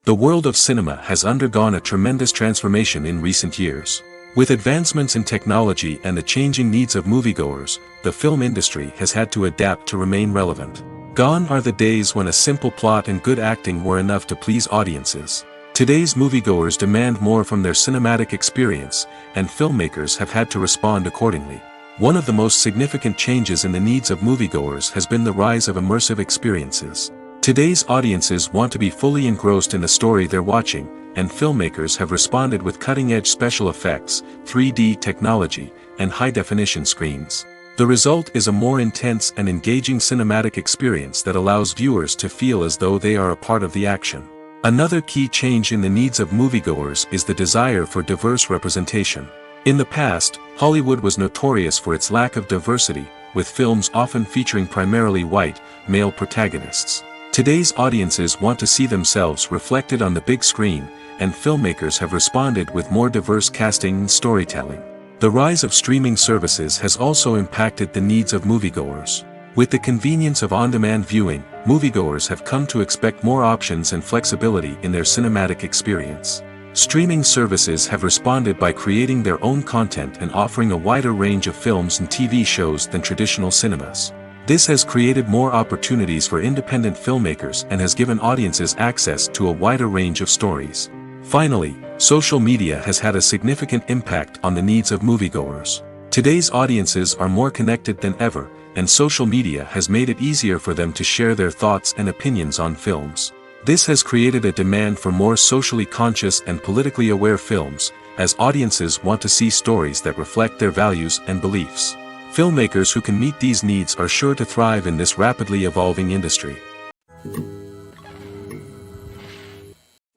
The world of cinema has undergone a tremendous transformation in recent years. With advancements in technology and the changing needs of moviegoers, the film industry has had to adapt to remain relevant. Gone are the days when a simple plot and good acting were enough to please audiences. Today's moviegoers demand more from their cinematic experience, and filmmakers have had to respond accordingly. One of the most significant changes in the needs of moviegoers has been the rise of immersive experiences. Today's audiences want to be fully engrossed in the story they're watching, and filmmakers have responded with cutting-edge special effects, 3D technology, and high-definition screens. The result is a more intense and engaging cinematic experience that allows viewers to feel as though they are a part of the action. Another key change in the needs of moviegoers is the desire for diverse representation. In the past, Hollywood was notorious for its lack of diversity, with films often featuring primarily white, male protagonists. Today's audiences want to see themselves reflected on the big screen, and filmmakers have responded with more diverse casting and storytelling. The rise of streaming services has also impacted the needs of moviegoers. With the convenience of on-demand viewing, moviegoers have come to expect more options and flexibility in their cinematic experience. Streaming services have responded by creating their own content and offering a wider range of films and TV shows than traditional cinemas. This has created more opportunities for independent filmmakers and has given audiences access to a wider range of stories. Finally, social media has had a significant impact on the needs of moviegoers. Today's audiences are more connected than ever, and social media has made it easier for them to share their thoughts and opinions on films. This has created a demand for more socially conscious and politically aware films, as audiences want to see stories that reflect their values and beliefs. Filmmakers who can meet these needs are sure to thrive in this rapidly evolving industry.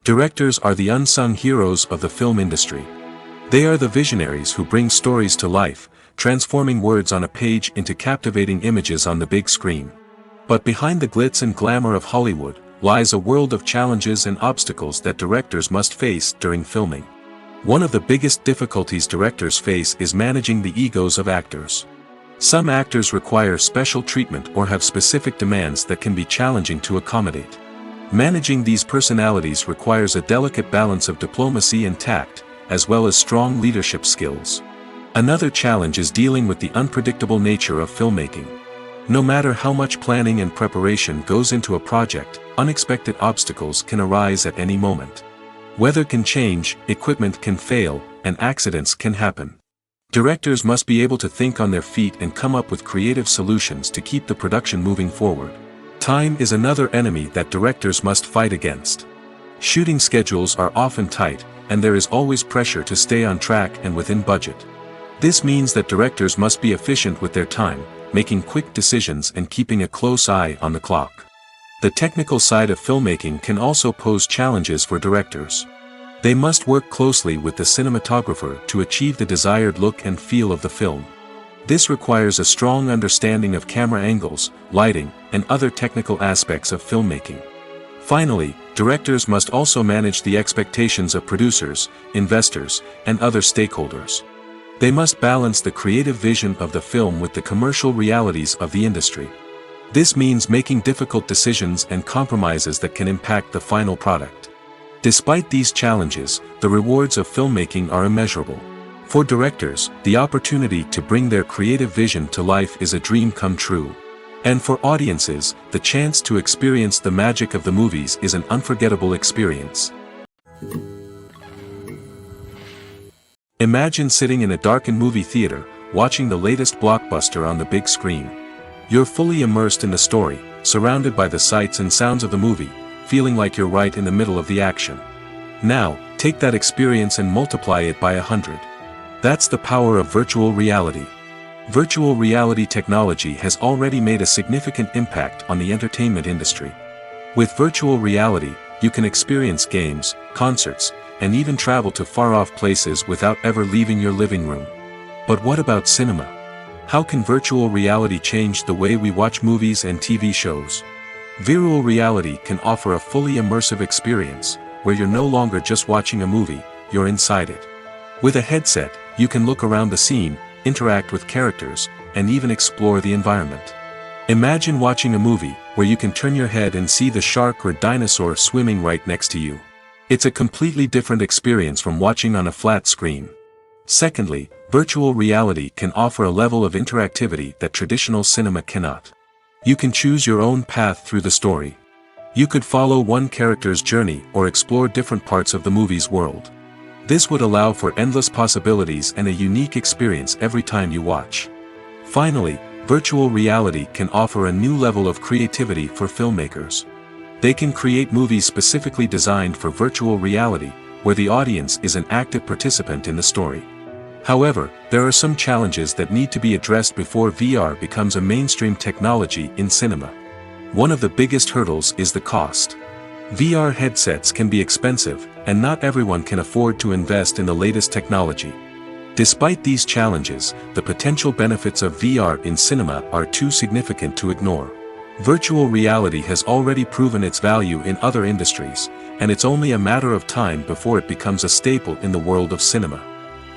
Directors are the unsung heroes of the film industry. They are the visionaries who bring stories to life, transforming words on a page into captivating images on the big screen. But behind the glitz and glamour of Hollywood lies a world of challenges and obstacles that directors must face during filming. One of the biggest difficulties directors face is managing the egos of actors. Some actors require special treatment or have specific demands that can be challenging to accommodate. Managing these personalities requires a delicate balance of diplomacy and tact, as well as strong leadership skills. Another challenge is dealing with the unpredictable nature of filmmaking. No matter how much planning and preparation goes into a project, unexpected obstacles can arise at any moment. Weather can change, equipment can fail, and accidents can happen. Directors must be able to think on their feet and come up with creative solutions to keep the production moving forward. Time is another enemy that directors must fight against. Shooting schedules are often tight, and there is always pressure to stay on track and within budget. This means that directors must be efficient with their time, making quick decisions and keeping a close eye on the clock. The technical side of filmmaking can also pose challenges for directors. They must work closely with the cinematographer to achieve the desired look and feel of the film. This requires a strong understanding of camera angles, lighting, and other technical aspects of filmmaking. Finally, directors must also manage the expectations of producers, investors, and other stakeholders. They must balance the creative vision of the film with the commercial realities of the industry. This means making difficult decisions and compromises that can impact the final product. Despite these challenges, the rewards of filmmaking are immeasurable. For directors, the opportunity to bring their creative vision to life is a dream come true. And for audiences, the chance to experience the magic of the movies is an unforgettable experience. Imagine sitting in a darkened movie theater, watching the latest blockbuster on the big screen. You're fully immersed in the story, surrounded by the sights and sounds of the movie, feeling like you're right in the middle of the action. Now, take that experience and multiply it by 100. That's the power of virtual reality. Virtual reality technology has already made a significant impact on the entertainment industry. With virtual reality, you can experience games, concerts, and even travel to far-off places without ever leaving your living room. But what about cinema? How can virtual reality change the way we watch movies and TV shows? Virtual reality can offer a fully immersive experience, where you're no longer just watching a movie, you're inside it. With a headset, you can look around the scene, interact with characters, and even explore the environment. Imagine watching a movie, where you can turn your head and see the shark or dinosaur swimming right next to you. It's a completely different experience from watching on a flat screen. Secondly, virtual reality can offer a level of interactivity that traditional cinema cannot. You can choose your own path through the story. You could follow one character's journey or explore different parts of the movie's world. This would allow for endless possibilities and a unique experience every time you watch. Finally, virtual reality can offer a new level of creativity for filmmakers. They can create movies specifically designed for virtual reality, where the audience is an active participant in the story. However, there are some challenges that need to be addressed before VR becomes a mainstream technology in cinema. One of the biggest hurdles is the cost. VR headsets can be expensive, and not everyone can afford to invest in the latest technology. Despite these challenges, the potential benefits of VR in cinema are too significant to ignore. Virtual reality has already proven its value in other industries, and it's only a matter of time before it becomes a staple in the world of cinema.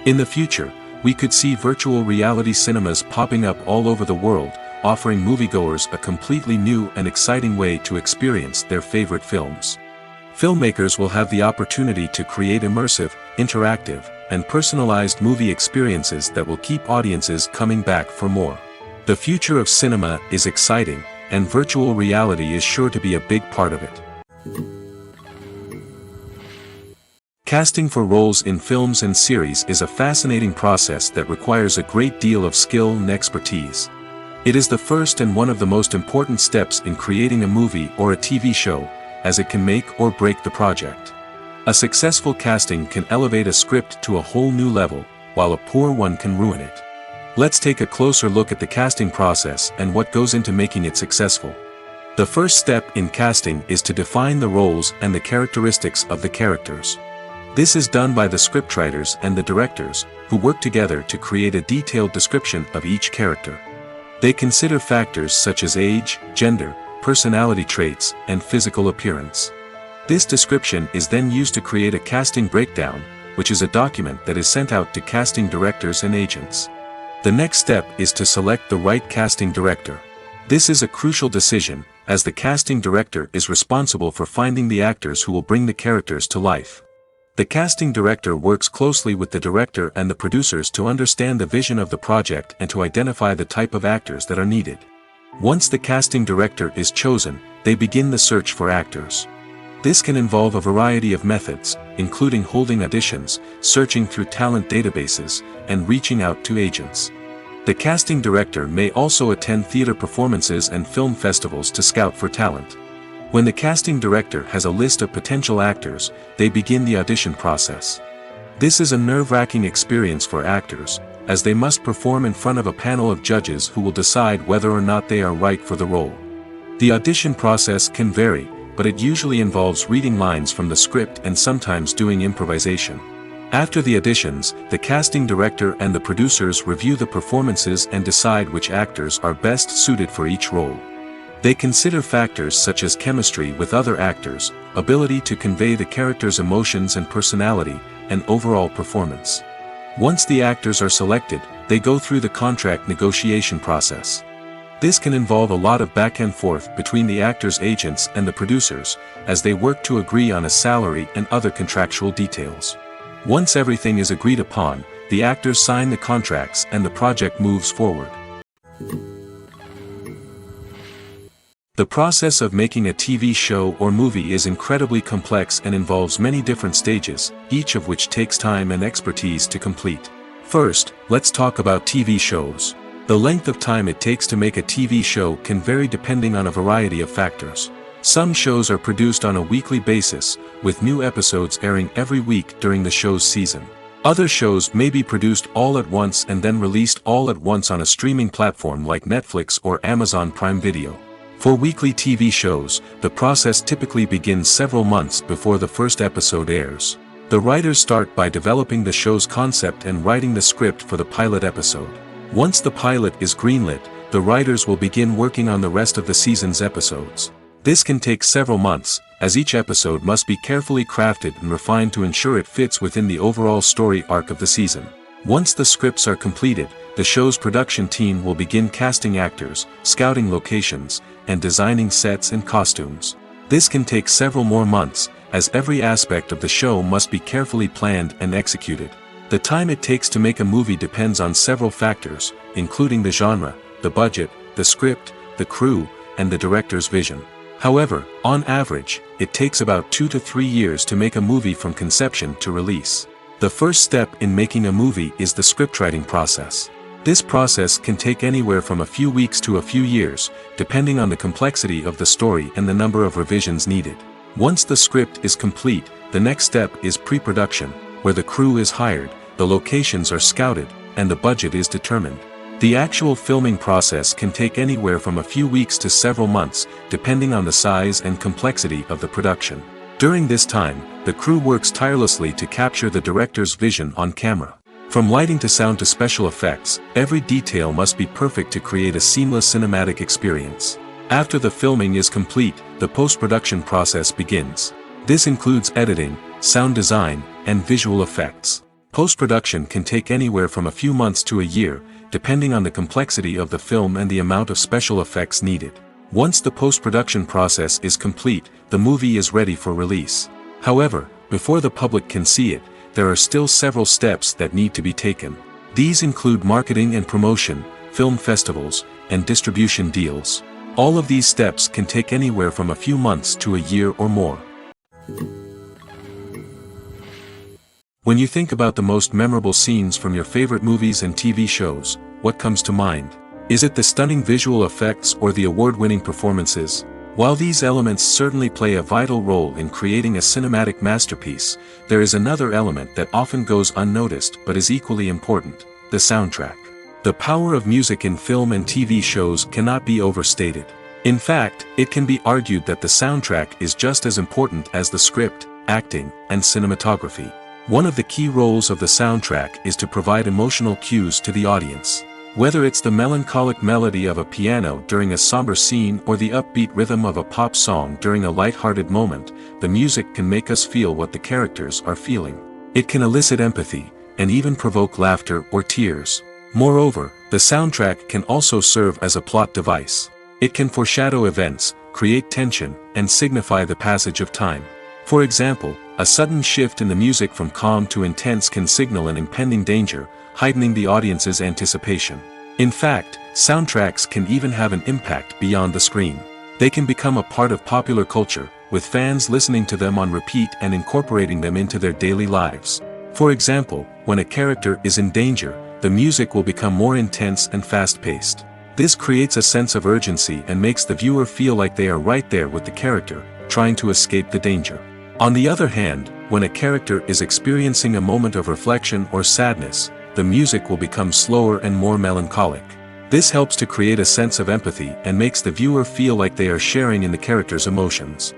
In the future, we could see virtual reality cinemas popping up all over the world, offering moviegoers a completely new and exciting way to experience their favorite films. Filmmakers will have the opportunity to create immersive, interactive, and personalized movie experiences that will keep audiences coming back for more. The future of cinema is exciting, and virtual reality is sure to be a big part of it. Casting for roles in films and series is a fascinating process that requires a great deal of skill and expertise. It is the first and one of the most important steps in creating a movie or a TV show, as it can make or break the project. A successful casting can elevate a script to a whole new level, while a poor one can ruin it. Let's take a closer look at the casting process and what goes into making it successful. The first step in casting is to define the roles and the characteristics of the characters. This is done by the scriptwriters and the directors, who work together to create a detailed description of each character. They consider factors such as age, gender, personality traits, and physical appearance. This description is then used to create a casting breakdown, which is a document that is sent out to casting directors and agents. The next step is to select the right casting director. This is a crucial decision, as the casting director is responsible for finding the actors who will bring the characters to life. The casting director works closely with the director and the producers to understand the vision of the project and to identify the type of actors that are needed. Once the casting director is chosen, they begin the search for actors. This can involve a variety of methods, including holding auditions, searching through talent databases, and reaching out to agents. The casting director may also attend theater performances and film festivals to scout for talent. When the casting director has a list of potential actors, they begin the audition process. This is a nerve-wracking experience for actors, as they must perform in front of a panel of judges who will decide whether or not they are right for the role. The audition process can vary, but it usually involves reading lines from the script and sometimes doing improvisation. After the auditions, the casting director and the producers review the performances and decide which actors are best suited for each role. They consider factors such as chemistry with other actors, ability to convey the character's emotions and personality, and overall performance. Once the actors are selected, they go through the contract negotiation process. This can involve a lot of back and forth between the actors' agents and the producers, as they work to agree on a salary and other contractual details. Once everything is agreed upon, the actors sign the contracts and the project moves forward. The process of making a TV show or movie is incredibly complex and involves many different stages, each of which takes time and expertise to complete. First, let's talk about TV shows. The length of time it takes to make a TV show can vary depending on a variety of factors. Some shows are produced on a weekly basis, with new episodes airing every week during the show's season. Other shows may be produced all at once and then released all at once on a streaming platform like Netflix or Amazon Prime Video. For weekly TV shows, the process typically begins several months before the first episode airs. The writers start by developing the show's concept and writing the script for the pilot episode. Once the pilot is greenlit, the writers will begin working on the rest of the season's episodes. This can take several months, as each episode must be carefully crafted and refined to ensure it fits within the overall story arc of the season. Once the scripts are completed, the show's production team will begin casting actors, scouting locations, and designing sets and costumes. This can take several more months, as every aspect of the show must be carefully planned and executed. The time it takes to make a movie depends on several factors, including the genre, the budget, the script, the crew, and the director's vision. However, on average, it takes about 2 to 3 years to make a movie from conception to release. The first step in making a movie is the scriptwriting process. This process can take anywhere from a few weeks to a few years, depending on the complexity of the story and the number of revisions needed. Once the script is complete, the next step is pre-production, where the crew is hired, the locations are scouted, and the budget is determined. The actual filming process can take anywhere from a few weeks to several months, depending on the size and complexity of the production. During this time, the crew works tirelessly to capture the director's vision on camera. From lighting to sound to special effects, every detail must be perfect to create a seamless cinematic experience. After the filming is complete, the post-production process begins. This includes editing, sound design, and visual effects. Post-production can take anywhere from a few months to a year, depending on the complexity of the film and the amount of special effects needed. Once the post-production process is complete, the movie is ready for release. However, before the public can see it, there are still several steps that need to be taken. These include marketing and promotion, film festivals, and distribution deals. All of these steps can take anywhere from a few months to a year or more. When you think about the most memorable scenes from your favorite movies and TV shows, what comes to mind? Is it the stunning visual effects or the award-winning performances? While these elements certainly play a vital role in creating a cinematic masterpiece, there is another element that often goes unnoticed but is equally important: the soundtrack. The power of music in film and TV shows cannot be overstated. In fact, it can be argued that the soundtrack is just as important as the script, acting, and cinematography. One of the key roles of the soundtrack is to provide emotional cues to the audience. Whether it's the melancholic melody of a piano during a somber scene or the upbeat rhythm of a pop song during a light-hearted moment, the music can make us feel what the characters are feeling. It can elicit empathy, and even provoke laughter or tears. Moreover, the soundtrack can also serve as a plot device. It can foreshadow events, create tension, and signify the passage of time. For example, a sudden shift in the music from calm to intense can signal an impending danger, heightening the audience's anticipation. In fact, soundtracks can even have an impact beyond the screen. They can become a part of popular culture, with fans listening to them on repeat and incorporating them into their daily lives. For example, when a character is in danger, the music will become more intense and fast-paced. This creates a sense of urgency and makes the viewer feel like they are right there with the character, trying to escape the danger. On the other hand, when a character is experiencing a moment of reflection or sadness, the music will become slower and more melancholic. This helps to create a sense of empathy and makes the viewer feel like they are sharing in the character's emotions.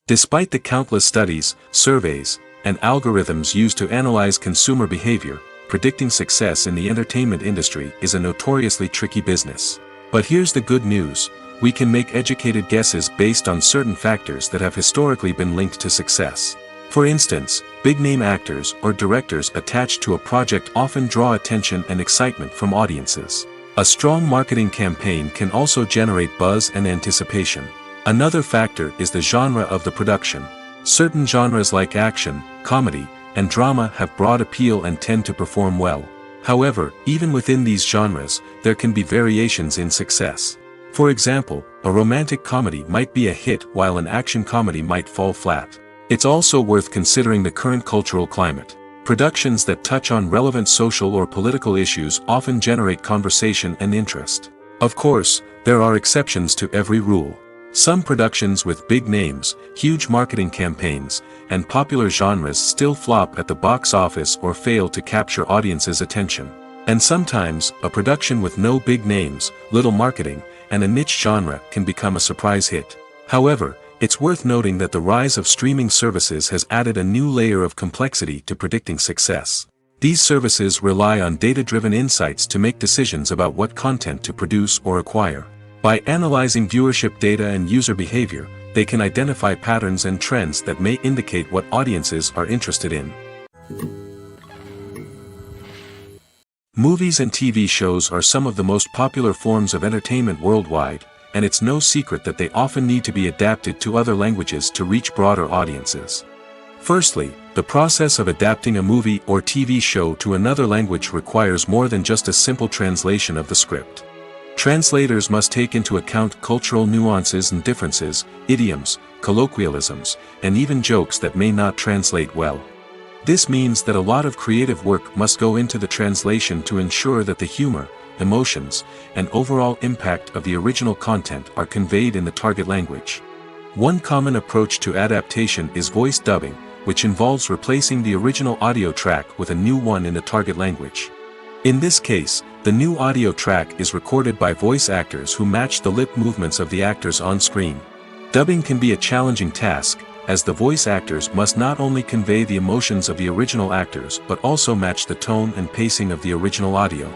Despite the countless studies, surveys, and algorithms used to analyze consumer behavior, predicting success in the entertainment industry is a notoriously tricky business. But here's the good news: we can make educated guesses based on certain factors that have historically been linked to success. For instance, big-name actors or directors attached to a project often draw attention and excitement from audiences. A strong marketing campaign can also generate buzz and anticipation. Another factor is the genre of the production. Certain genres like action, comedy, and drama have broad appeal and tend to perform well. However, even within these genres, there can be variations in success. For example, a romantic comedy might be a hit while an action comedy might fall flat. It's also worth considering the current cultural climate. Productions that touch on relevant social or political issues often generate conversation and interest. Of course, there are exceptions to every rule. Some productions with big names, huge marketing campaigns, and popular genres still flop at the box office or fail to capture audiences' attention. And sometimes, a production with no big names, little marketing, and a niche genre can become a surprise hit. However, it's worth noting that the rise of streaming services has added a new layer of complexity to predicting success. These services rely on data-driven insights to make decisions about what content to produce or acquire. By analyzing viewership data and user behavior, they can identify patterns and trends that may indicate what audiences are interested in. Movies and TV shows are some of the most popular forms of entertainment worldwide, and it's no secret that they often need to be adapted to other languages to reach broader audiences. Firstly, the process of adapting a movie or TV show to another language requires more than just a simple translation of the script. Translators must take into account cultural nuances and differences, idioms, colloquialisms, and even jokes that may not translate well. This means that a lot of creative work must go into the translation to ensure that the humor, emotions, and overall impact of the original content are conveyed in the target language. One common approach to adaptation is voice dubbing, which involves replacing the original audio track with a new one in the target language. In this case, the new audio track is recorded by voice actors who match the lip movements of the actors on screen. Dubbing can be a challenging task, as the voice actors must not only convey the emotions of the original actors but also match the tone and pacing of the original audio.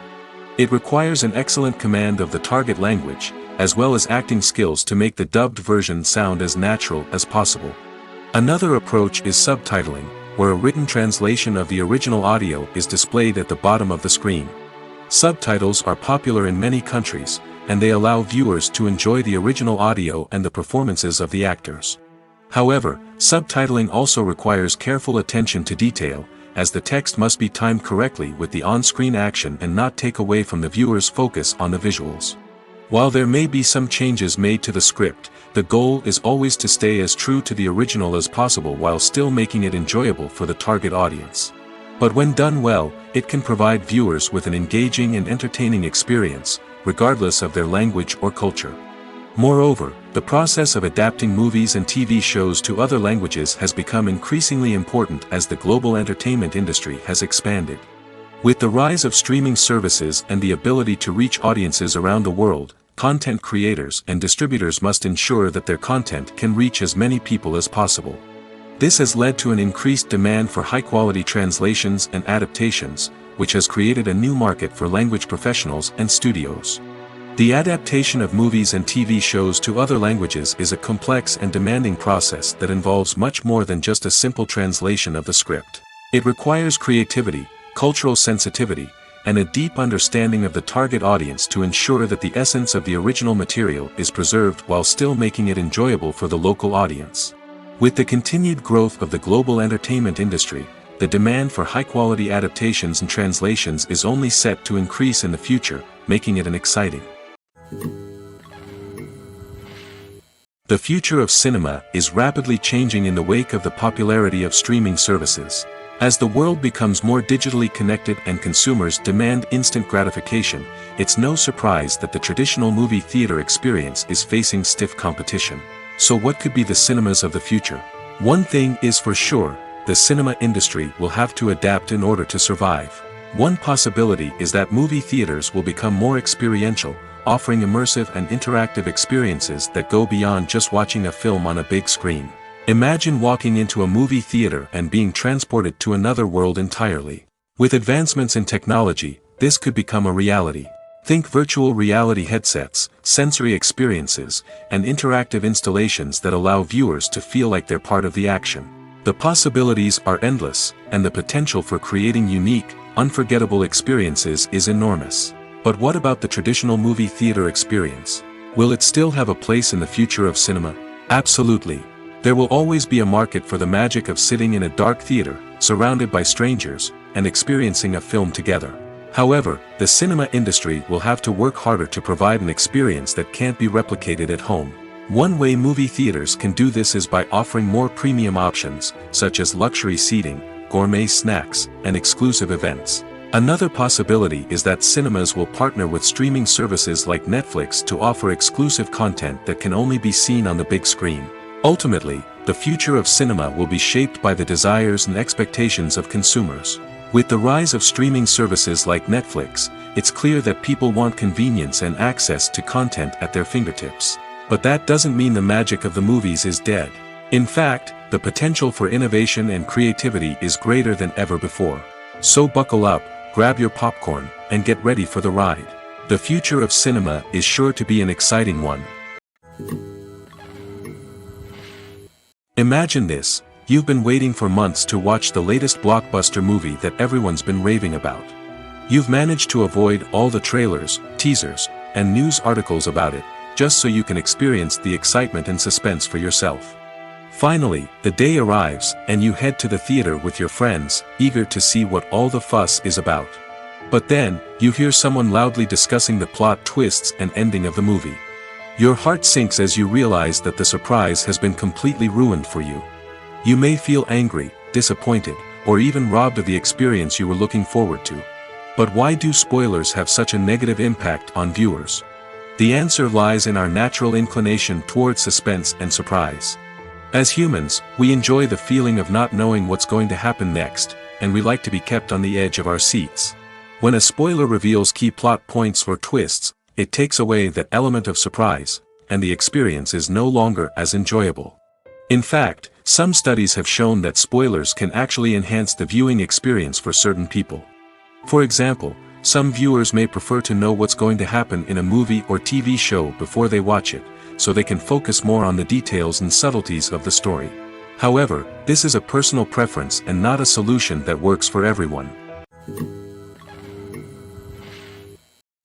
It requires an excellent command of the target language, as well as acting skills to make the dubbed version sound as natural as possible. Another approach is subtitling, where a written translation of the original audio is displayed at the bottom of the screen. Subtitles are popular in many countries, and they allow viewers to enjoy the original audio and the performances of the actors. However, subtitling also requires careful attention to detail, as the text must be timed correctly with the on-screen action and not take away from the viewer's focus on the visuals. While there may be some changes made to the script, the goal is always to stay as true to the original as possible while still making it enjoyable for the target audience. But when done well, it can provide viewers with an engaging and entertaining experience, regardless of their language or culture. Moreover, the process of adapting movies and TV shows to other languages has become increasingly important as the global entertainment industry has expanded. With the rise of streaming services and the ability to reach audiences around the world, content creators and distributors must ensure that their content can reach as many people as possible. This has led to an increased demand for high-quality translations and adaptations, which has created a new market for language professionals and studios. The adaptation of movies and TV shows to other languages is a complex and demanding process that involves much more than just a simple translation of the script. It requires creativity, cultural sensitivity, and a deep understanding of the target audience to ensure that the essence of the original material is preserved while still making it enjoyable for the local audience. With the continued growth of the global entertainment industry, the demand for high-quality adaptations and translations is only set to increase in the future, making it an exciting. The future of cinema is rapidly changing in the wake of the popularity of streaming services. As the world becomes more digitally connected and consumers demand instant gratification, it's no surprise that the traditional movie theater experience is facing stiff competition. So what could be the cinemas of the future? One thing is for sure, the cinema industry will have to adapt in order to survive. One possibility is that movie theaters will become more experiential, offering immersive and interactive experiences that go beyond just watching a film on a big screen. Imagine walking into a movie theater and being transported to another world entirely. With advancements in technology, this could become a reality. Think virtual reality headsets, sensory experiences, and interactive installations that allow viewers to feel like they're part of the action. The possibilities are endless, and the potential for creating unique, unforgettable experiences is enormous. But what about the traditional movie theater experience? Will it still have a place in the future of cinema? Absolutely. There will always be a market for the magic of sitting in a dark theater, surrounded by strangers, and experiencing a film together. However, the cinema industry will have to work harder to provide an experience that can't be replicated at home. One way movie theaters can do this is by offering more premium options, such as luxury seating, gourmet snacks, and exclusive events. Another possibility is that cinemas will partner with streaming services like Netflix to offer exclusive content that can only be seen on the big screen. Ultimately, the future of cinema will be shaped by the desires and expectations of consumers. With the rise of streaming services like Netflix, it's clear that people want convenience and access to content at their fingertips. But that doesn't mean the magic of the movies is dead. In fact, the potential for innovation and creativity is greater than ever before. So buckle up, grab your popcorn, and get ready for the ride. The future of cinema is sure to be an exciting one. Imagine this, you've been waiting for months to watch the latest blockbuster movie that everyone's been raving about. You've managed to avoid all the trailers, teasers, and news articles about it, just so you can experience the excitement and suspense for yourself. Finally, the day arrives, and you head to the theater with your friends, eager to see what all the fuss is about. But then, you hear someone loudly discussing the plot twists and ending of the movie. Your heart sinks as you realize that the surprise has been completely ruined for you. You may feel angry, disappointed, or even robbed of the experience you were looking forward to. But why do spoilers have such a negative impact on viewers? The answer lies in our natural inclination towards suspense and surprise. As humans, we enjoy the feeling of not knowing what's going to happen next, and we like to be kept on the edge of our seats. When a spoiler reveals key plot points or twists, it takes away that element of surprise, and the experience is no longer as enjoyable. In fact, some studies have shown that spoilers can actually enhance the viewing experience for certain people. For example, some viewers may prefer to know what's going to happen in a movie or TV show before they watch it, so they can focus more on the details and subtleties of the story. However, this is a personal preference and not a solution that works for everyone.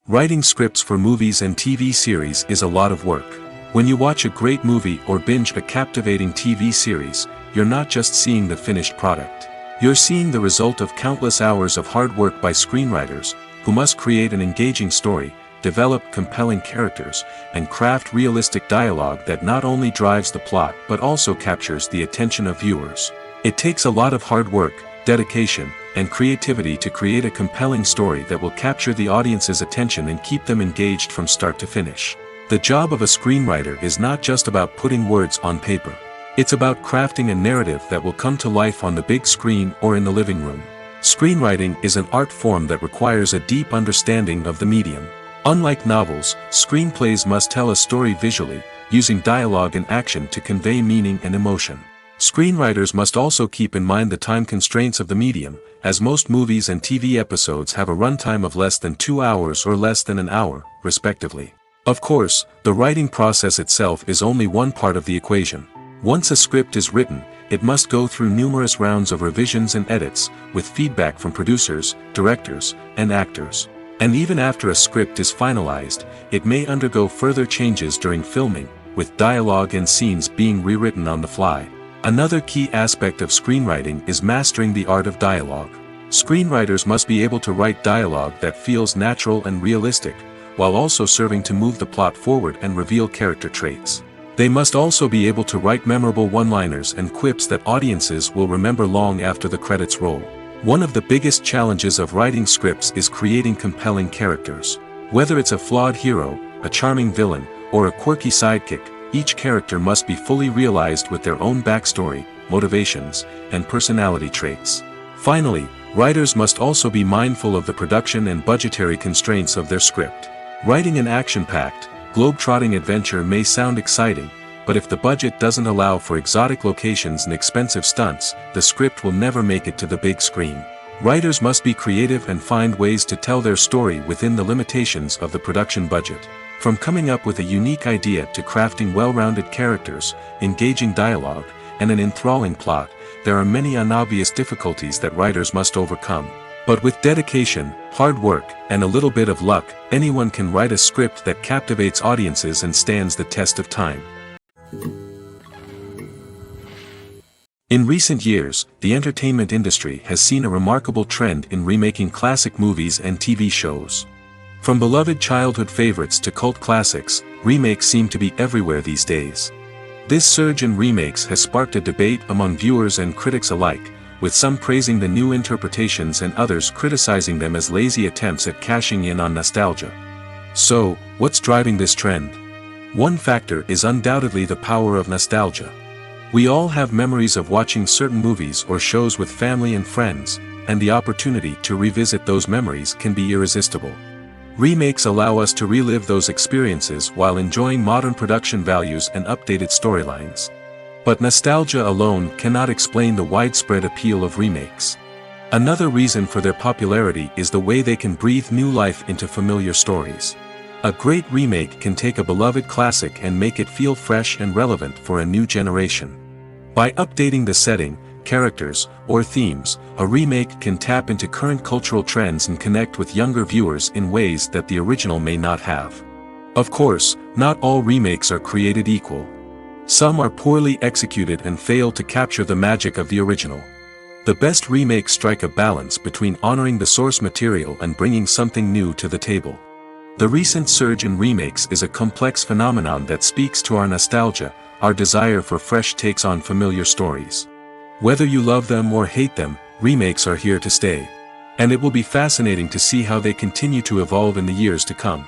Writing scripts for movies and TV series is a lot of work. When you watch a great movie or binge a captivating TV series, you're not just seeing the finished product. You're seeing the result of countless hours of hard work by screenwriters, who must create an engaging story, develop compelling characters, and craft realistic dialogue that not only drives the plot but also captures the attention of viewers. It takes a lot of hard work, dedication, and creativity to create a compelling story that will capture the audience's attention and keep them engaged from start to finish. The job of a screenwriter is not just about putting words on paper. It's about crafting a narrative that will come to life on the big screen or in the living room. Screenwriting is an art form that requires a deep understanding of the medium. Unlike novels, screenplays must tell a story visually, using dialogue and action to convey meaning and emotion. Screenwriters must also keep in mind the time constraints of the medium, as most movies and TV episodes have a runtime of less than 2 hours or less than an hour, respectively. Of course, the writing process itself is only one part of the equation. Once a script is written, it must go through numerous rounds of revisions and edits, with feedback from producers, directors, and actors. And even after a script is finalized, it may undergo further changes during filming, with dialogue and scenes being rewritten on the fly. Another key aspect of screenwriting is mastering the art of dialogue. Screenwriters must be able to write dialogue that feels natural and realistic, while also serving to move the plot forward and reveal character traits. They must also be able to write memorable one-liners and quips that audiences will remember long after the credits roll. One of the biggest challenges of writing scripts is creating compelling characters. Whether it's a flawed hero, a charming villain, or a quirky sidekick, each character must be fully realized with their own backstory, motivations, and personality traits. Finally, writers must also be mindful of the production and budgetary constraints of their script. Writing an action-packed, globe-trotting adventure may sound exciting, but if the budget doesn't allow for exotic locations and expensive stunts, the script will never make it to the big screen. Writers must be creative and find ways to tell their story within the limitations of the production budget. From coming up with a unique idea to crafting well-rounded characters, engaging dialogue, and an enthralling plot, there are many unobvious difficulties that writers must overcome. But with dedication, hard work, and a little bit of luck, anyone can write a script that captivates audiences and stands the test of time. In recent years, the entertainment industry has seen a remarkable trend in remaking classic movies and TV shows. From beloved childhood favorites to cult classics, remakes seem to be everywhere these days. This surge in remakes has sparked a debate among viewers and critics alike, with some praising the new interpretations and others criticizing them as lazy attempts at cashing in on nostalgia. So, what's driving this trend? One factor is undoubtedly the power of nostalgia. We all have memories of watching certain movies or shows with family and friends, and the opportunity to revisit those memories can be irresistible. Remakes allow us to relive those experiences while enjoying modern production values and updated storylines. But nostalgia alone cannot explain the widespread appeal of remakes. Another reason for their popularity is the way they can breathe new life into familiar stories. A great remake can take a beloved classic and make it feel fresh and relevant for a new generation. By updating the setting, characters, or themes, a remake can tap into current cultural trends and connect with younger viewers in ways that the original may not have. Of course, not all remakes are created equal. Some are poorly executed and fail to capture the magic of the original. The best remakes strike a balance between honoring the source material and bringing something new to the table. The recent surge in remakes is a complex phenomenon that speaks to our nostalgia, our desire for fresh takes on familiar stories. Whether you love them or hate them, remakes are here to stay. And it will be fascinating to see how they continue to evolve in the years to come.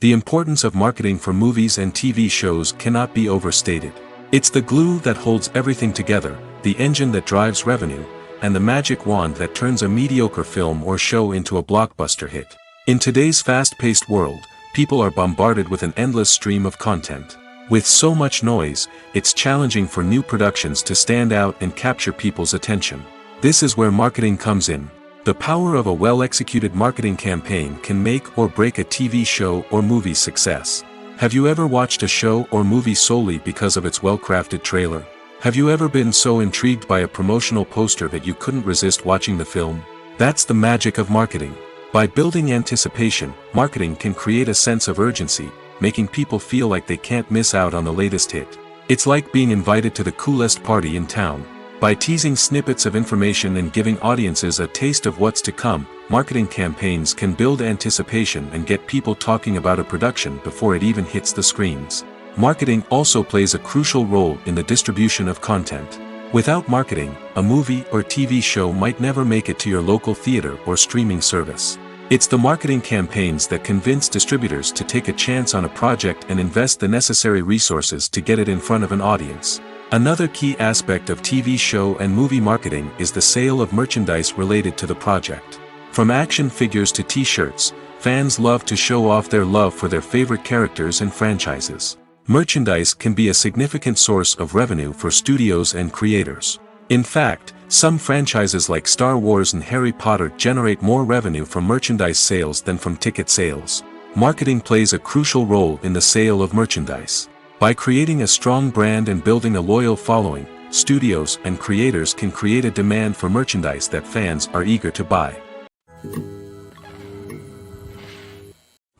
The importance of marketing for movies and TV shows cannot be overstated. It's the glue that holds everything together, the engine that drives revenue, and the magic wand that turns a mediocre film or show into a blockbuster hit. In today's fast-paced world, people are bombarded with an endless stream of content. With so much noise, it's challenging for new productions to stand out and capture people's attention. This is where marketing comes in. The power of a well-executed marketing campaign can make or break a TV show or movie's success. Have you ever watched a show or movie solely because of its well-crafted trailer? Have you ever been so intrigued by a promotional poster that you couldn't resist watching the film? That's the magic of marketing. By building anticipation, marketing can create a sense of urgency, making people feel like they can't miss out on the latest hit. It's like being invited to the coolest party in town. By teasing snippets of information and giving audiences a taste of what's to come, marketing campaigns can build anticipation and get people talking about a production before it even hits the screens. Marketing also plays a crucial role in the distribution of content. Without marketing, a movie or TV show might never make it to your local theater or streaming service. It's the marketing campaigns that convince distributors to take a chance on a project and invest the necessary resources to get it in front of an audience. Another key aspect of TV show and movie marketing is the sale of merchandise related to the project. From action figures to t-shirts, fans love to show off their love for their favorite characters and franchises. Merchandise can be a significant source of revenue for studios and creators. In fact, some franchises like Star Wars and Harry Potter generate more revenue from merchandise sales than from ticket sales. Marketing plays a crucial role in the sale of merchandise. By creating a strong brand and building a loyal following, studios and creators can create a demand for merchandise that fans are eager to buy.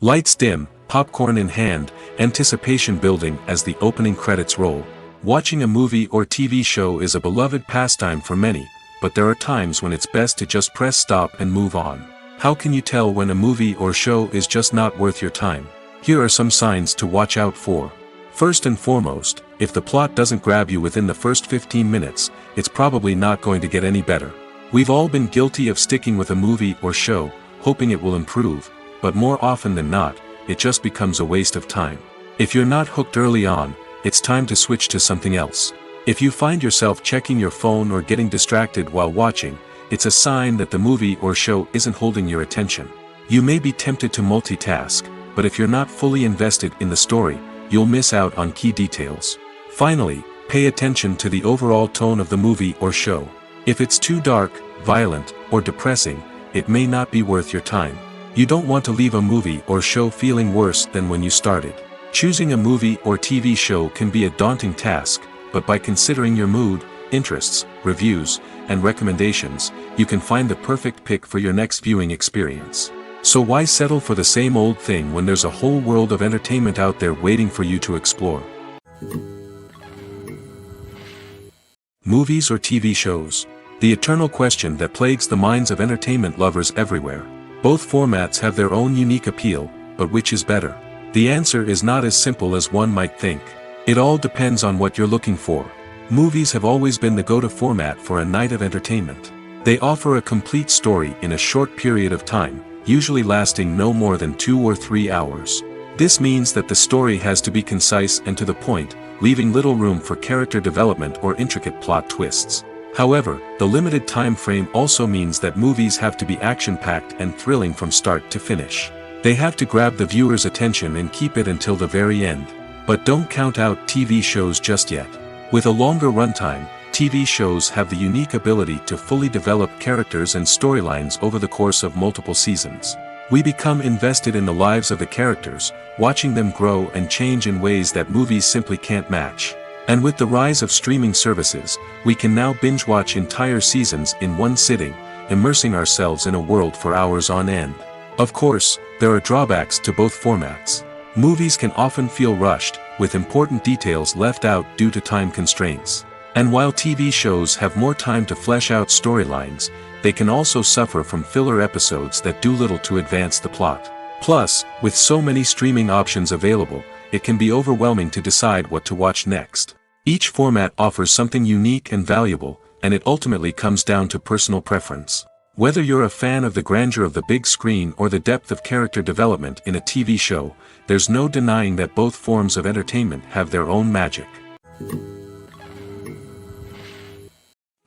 Lights dim, popcorn in hand, anticipation building as the opening credits roll. Watching a movie or TV show is a beloved pastime for many, but there are times when it's best to just press stop and move on. How can you tell when a movie or show is just not worth your time? Here are some signs to watch out for. First and foremost, if the plot doesn't grab you within the first 15 minutes, it's probably not going to get any better. We've all been guilty of sticking with a movie or show, hoping it will improve, but more often than not, it just becomes a waste of time. If you're not hooked early on, it's time to switch to something else. If you find yourself checking your phone or getting distracted while watching, it's a sign that the movie or show isn't holding your attention. You may be tempted to multitask, but if you're not fully invested in the story, you'll miss out on key details. Finally, pay attention to the overall tone of the movie or show. If it's too dark, violent, or depressing, it may not be worth your time. You don't want to leave a movie or show feeling worse than when you started. Choosing a movie or TV show can be a daunting task, but by considering your mood, interests, reviews, and recommendations, you can find the perfect pick for your next viewing experience. So why settle for the same old thing when there's a whole world of entertainment out there waiting for you to explore? Movies or TV shows? The eternal question that plagues the minds of entertainment lovers everywhere. Both formats have their own unique appeal, but which is better? The answer is not as simple as one might think. It all depends on what you're looking for. Movies have always been the go-to format for a night of entertainment. They offer a complete story in a short period of time, usually lasting no more than 2 or 3 hours. This means that the story has to be concise and to the point, leaving little room for character development or intricate plot twists. However, the limited time frame also means that movies have to be action-packed and thrilling from start to finish. They have to grab the viewer's attention and keep it until the very end. But don't count out TV shows just yet. With a longer runtime, TV shows have the unique ability to fully develop characters and storylines over the course of multiple seasons. We become invested in the lives of the characters, watching them grow and change in ways that movies simply can't match. And with the rise of streaming services, we can now binge-watch entire seasons in one sitting, immersing ourselves in a world for hours on end. Of course, there are drawbacks to both formats. Movies can often feel rushed, with important details left out due to time constraints. And while TV shows have more time to flesh out storylines, they can also suffer from filler episodes that do little to advance the plot. Plus, with so many streaming options available, it can be overwhelming to decide what to watch next. Each format offers something unique and valuable, and it ultimately comes down to personal preference. Whether you're a fan of the grandeur of the big screen or the depth of character development in a TV show, there's no denying that both forms of entertainment have their own magic.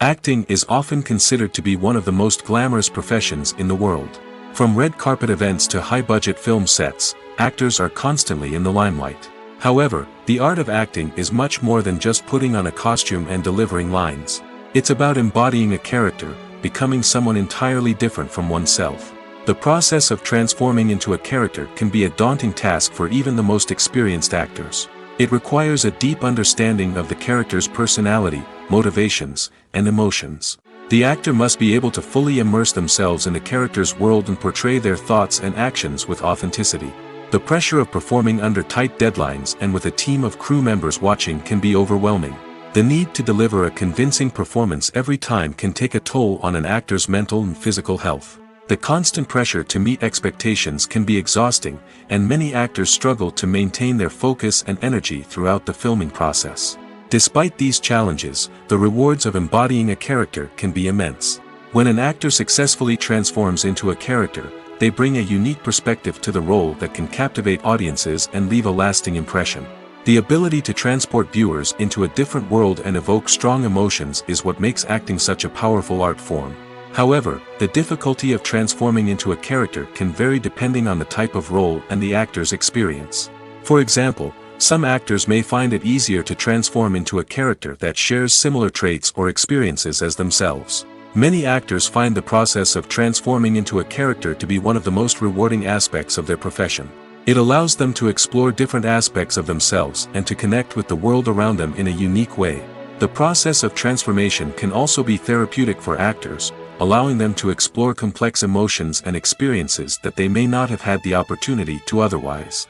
Acting is often considered to be one of the most glamorous professions in the world. From red carpet events to high-budget film sets, actors are constantly in the limelight. However, the art of acting is much more than just putting on a costume and delivering lines. It's about embodying a character, becoming someone entirely different from oneself. The process of transforming into a character can be a daunting task for even the most experienced actors. It requires a deep understanding of the character's personality, motivations, and emotions. The actor must be able to fully immerse themselves in the character's world and portray their thoughts and actions with authenticity. The pressure of performing under tight deadlines and with a team of crew members watching can be overwhelming. The need to deliver a convincing performance every time can take a toll on an actor's mental and physical health. The constant pressure to meet expectations can be exhausting, and many actors struggle to maintain their focus and energy throughout the filming process. Despite these challenges, the rewards of embodying a character can be immense. When an actor successfully transforms into a character, they bring a unique perspective to the role that can captivate audiences and leave a lasting impression. The ability to transport viewers into a different world and evoke strong emotions is what makes acting such a powerful art form. However, the difficulty of transforming into a character can vary depending on the type of role and the actor's experience. For example, some actors may find it easier to transform into a character that shares similar traits or experiences as themselves. Many actors find the process of transforming into a character to be one of the most rewarding aspects of their profession. It allows them to explore different aspects of themselves and to connect with the world around them in a unique way. The process of transformation can also be therapeutic for actors, allowing them to explore complex emotions and experiences that they may not have had the opportunity to otherwise.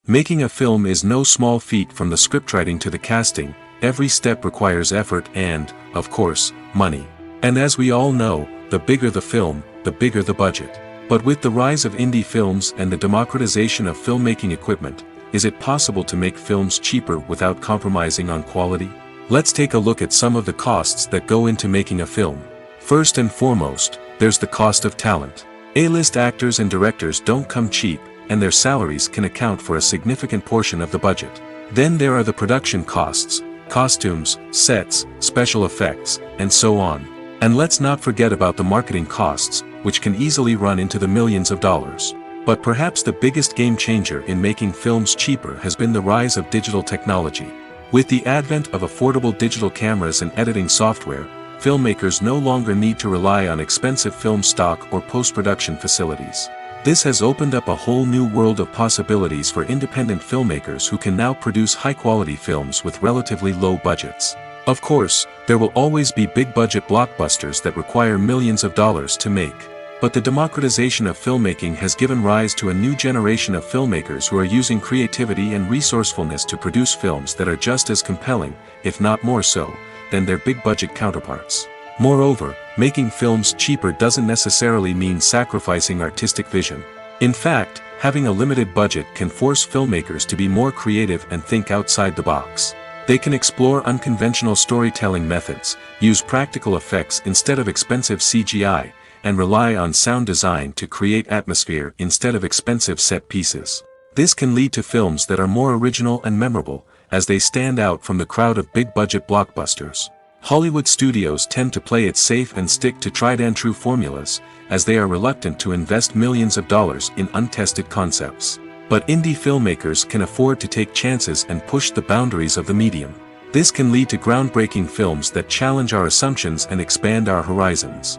Making a film is no small feat. From the scriptwriting to the casting, every step requires effort and, of course, money. And as we all know, the bigger the film, the bigger the budget. But with the rise of indie films and the democratization of filmmaking equipment, is it possible to make films cheaper without compromising on quality? Let's take a look at some of the costs that go into making a film. First and foremost, there's the cost of talent. A-list actors and directors don't come cheap, and their salaries can account for a significant portion of the budget. Then there are the production costs, costumes, sets, special effects, and so on. And let's not forget about the marketing costs, which can easily run into the millions of dollars. But perhaps the biggest game changer in making films cheaper has been the rise of digital technology. With the advent of affordable digital cameras and editing software, filmmakers no longer need to rely on expensive film stock or post-production facilities. This has opened up a whole new world of possibilities for independent filmmakers who can now produce high-quality films with relatively low budgets. Of course, there will always be big-budget blockbusters that require millions of dollars to make. But the democratization of filmmaking has given rise to a new generation of filmmakers who are using creativity and resourcefulness to produce films that are just as compelling, if not more so, than their big-budget counterparts. Moreover, making films cheaper doesn't necessarily mean sacrificing artistic vision. In fact, having a limited budget can force filmmakers to be more creative and think outside the box. They can explore unconventional storytelling methods, use practical effects instead of expensive CGI, and rely on sound design to create atmosphere instead of expensive set pieces. This can lead to films that are more original and memorable, as they stand out from the crowd of big-budget blockbusters. Hollywood studios tend to play it safe and stick to tried-and-true formulas, as they are reluctant to invest millions of dollars in untested concepts. But indie filmmakers can afford to take chances and push the boundaries of the medium. This can lead to groundbreaking films that challenge our assumptions and expand our horizons.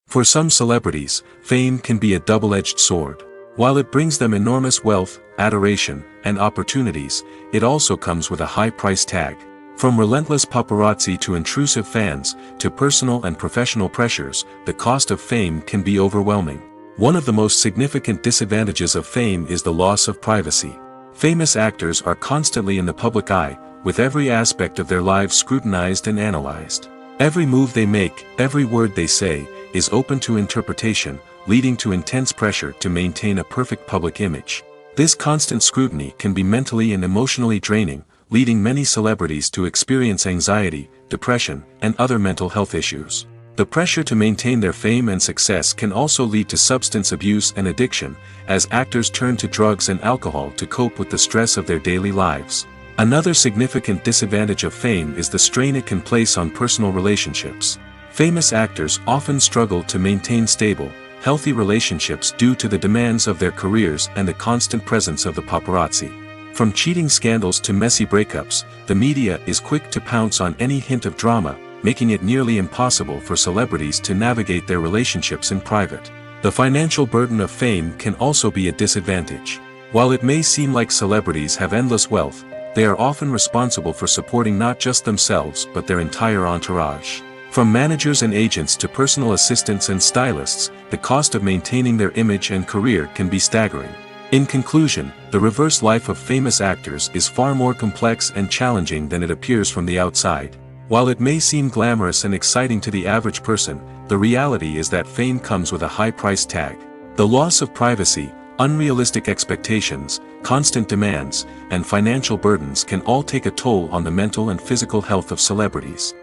For some celebrities, fame can be a double-edged sword. While it brings them enormous wealth, adoration, and opportunities, it also comes with a high price tag. From relentless paparazzi to intrusive fans, to personal and professional pressures, the cost of fame can be overwhelming. One of the most significant disadvantages of fame is the loss of privacy. Famous actors are constantly in the public eye, with every aspect of their lives scrutinized and analyzed. Every move they make, every word they say, is open to interpretation, leading to intense pressure to maintain a perfect public image. This constant scrutiny can be mentally and emotionally draining, leading many celebrities to experience anxiety, depression, and other mental health issues. The pressure to maintain their fame and success can also lead to substance abuse and addiction, as actors turn to drugs and alcohol to cope with the stress of their daily lives. Another significant disadvantage of fame is the strain it can place on personal relationships. Famous actors often struggle to maintain stable, healthy relationships due to the demands of their careers and the constant presence of the paparazzi. From cheating scandals to messy breakups, the media is quick to pounce on any hint of drama, making it nearly impossible for celebrities to navigate their relationships in private. The financial burden of fame can also be a disadvantage. While it may seem like celebrities have endless wealth, they are often responsible for supporting not just themselves but their entire entourage. From managers and agents to personal assistants and stylists, the cost of maintaining their image and career can be staggering. In conclusion, the reverse life of famous actors is far more complex and challenging than it appears from the outside. While it may seem glamorous and exciting to the average person, the reality is that fame comes with a high price tag. The loss of privacy, unrealistic expectations, constant demands, and financial burdens can all take a toll on the mental and physical health of celebrities.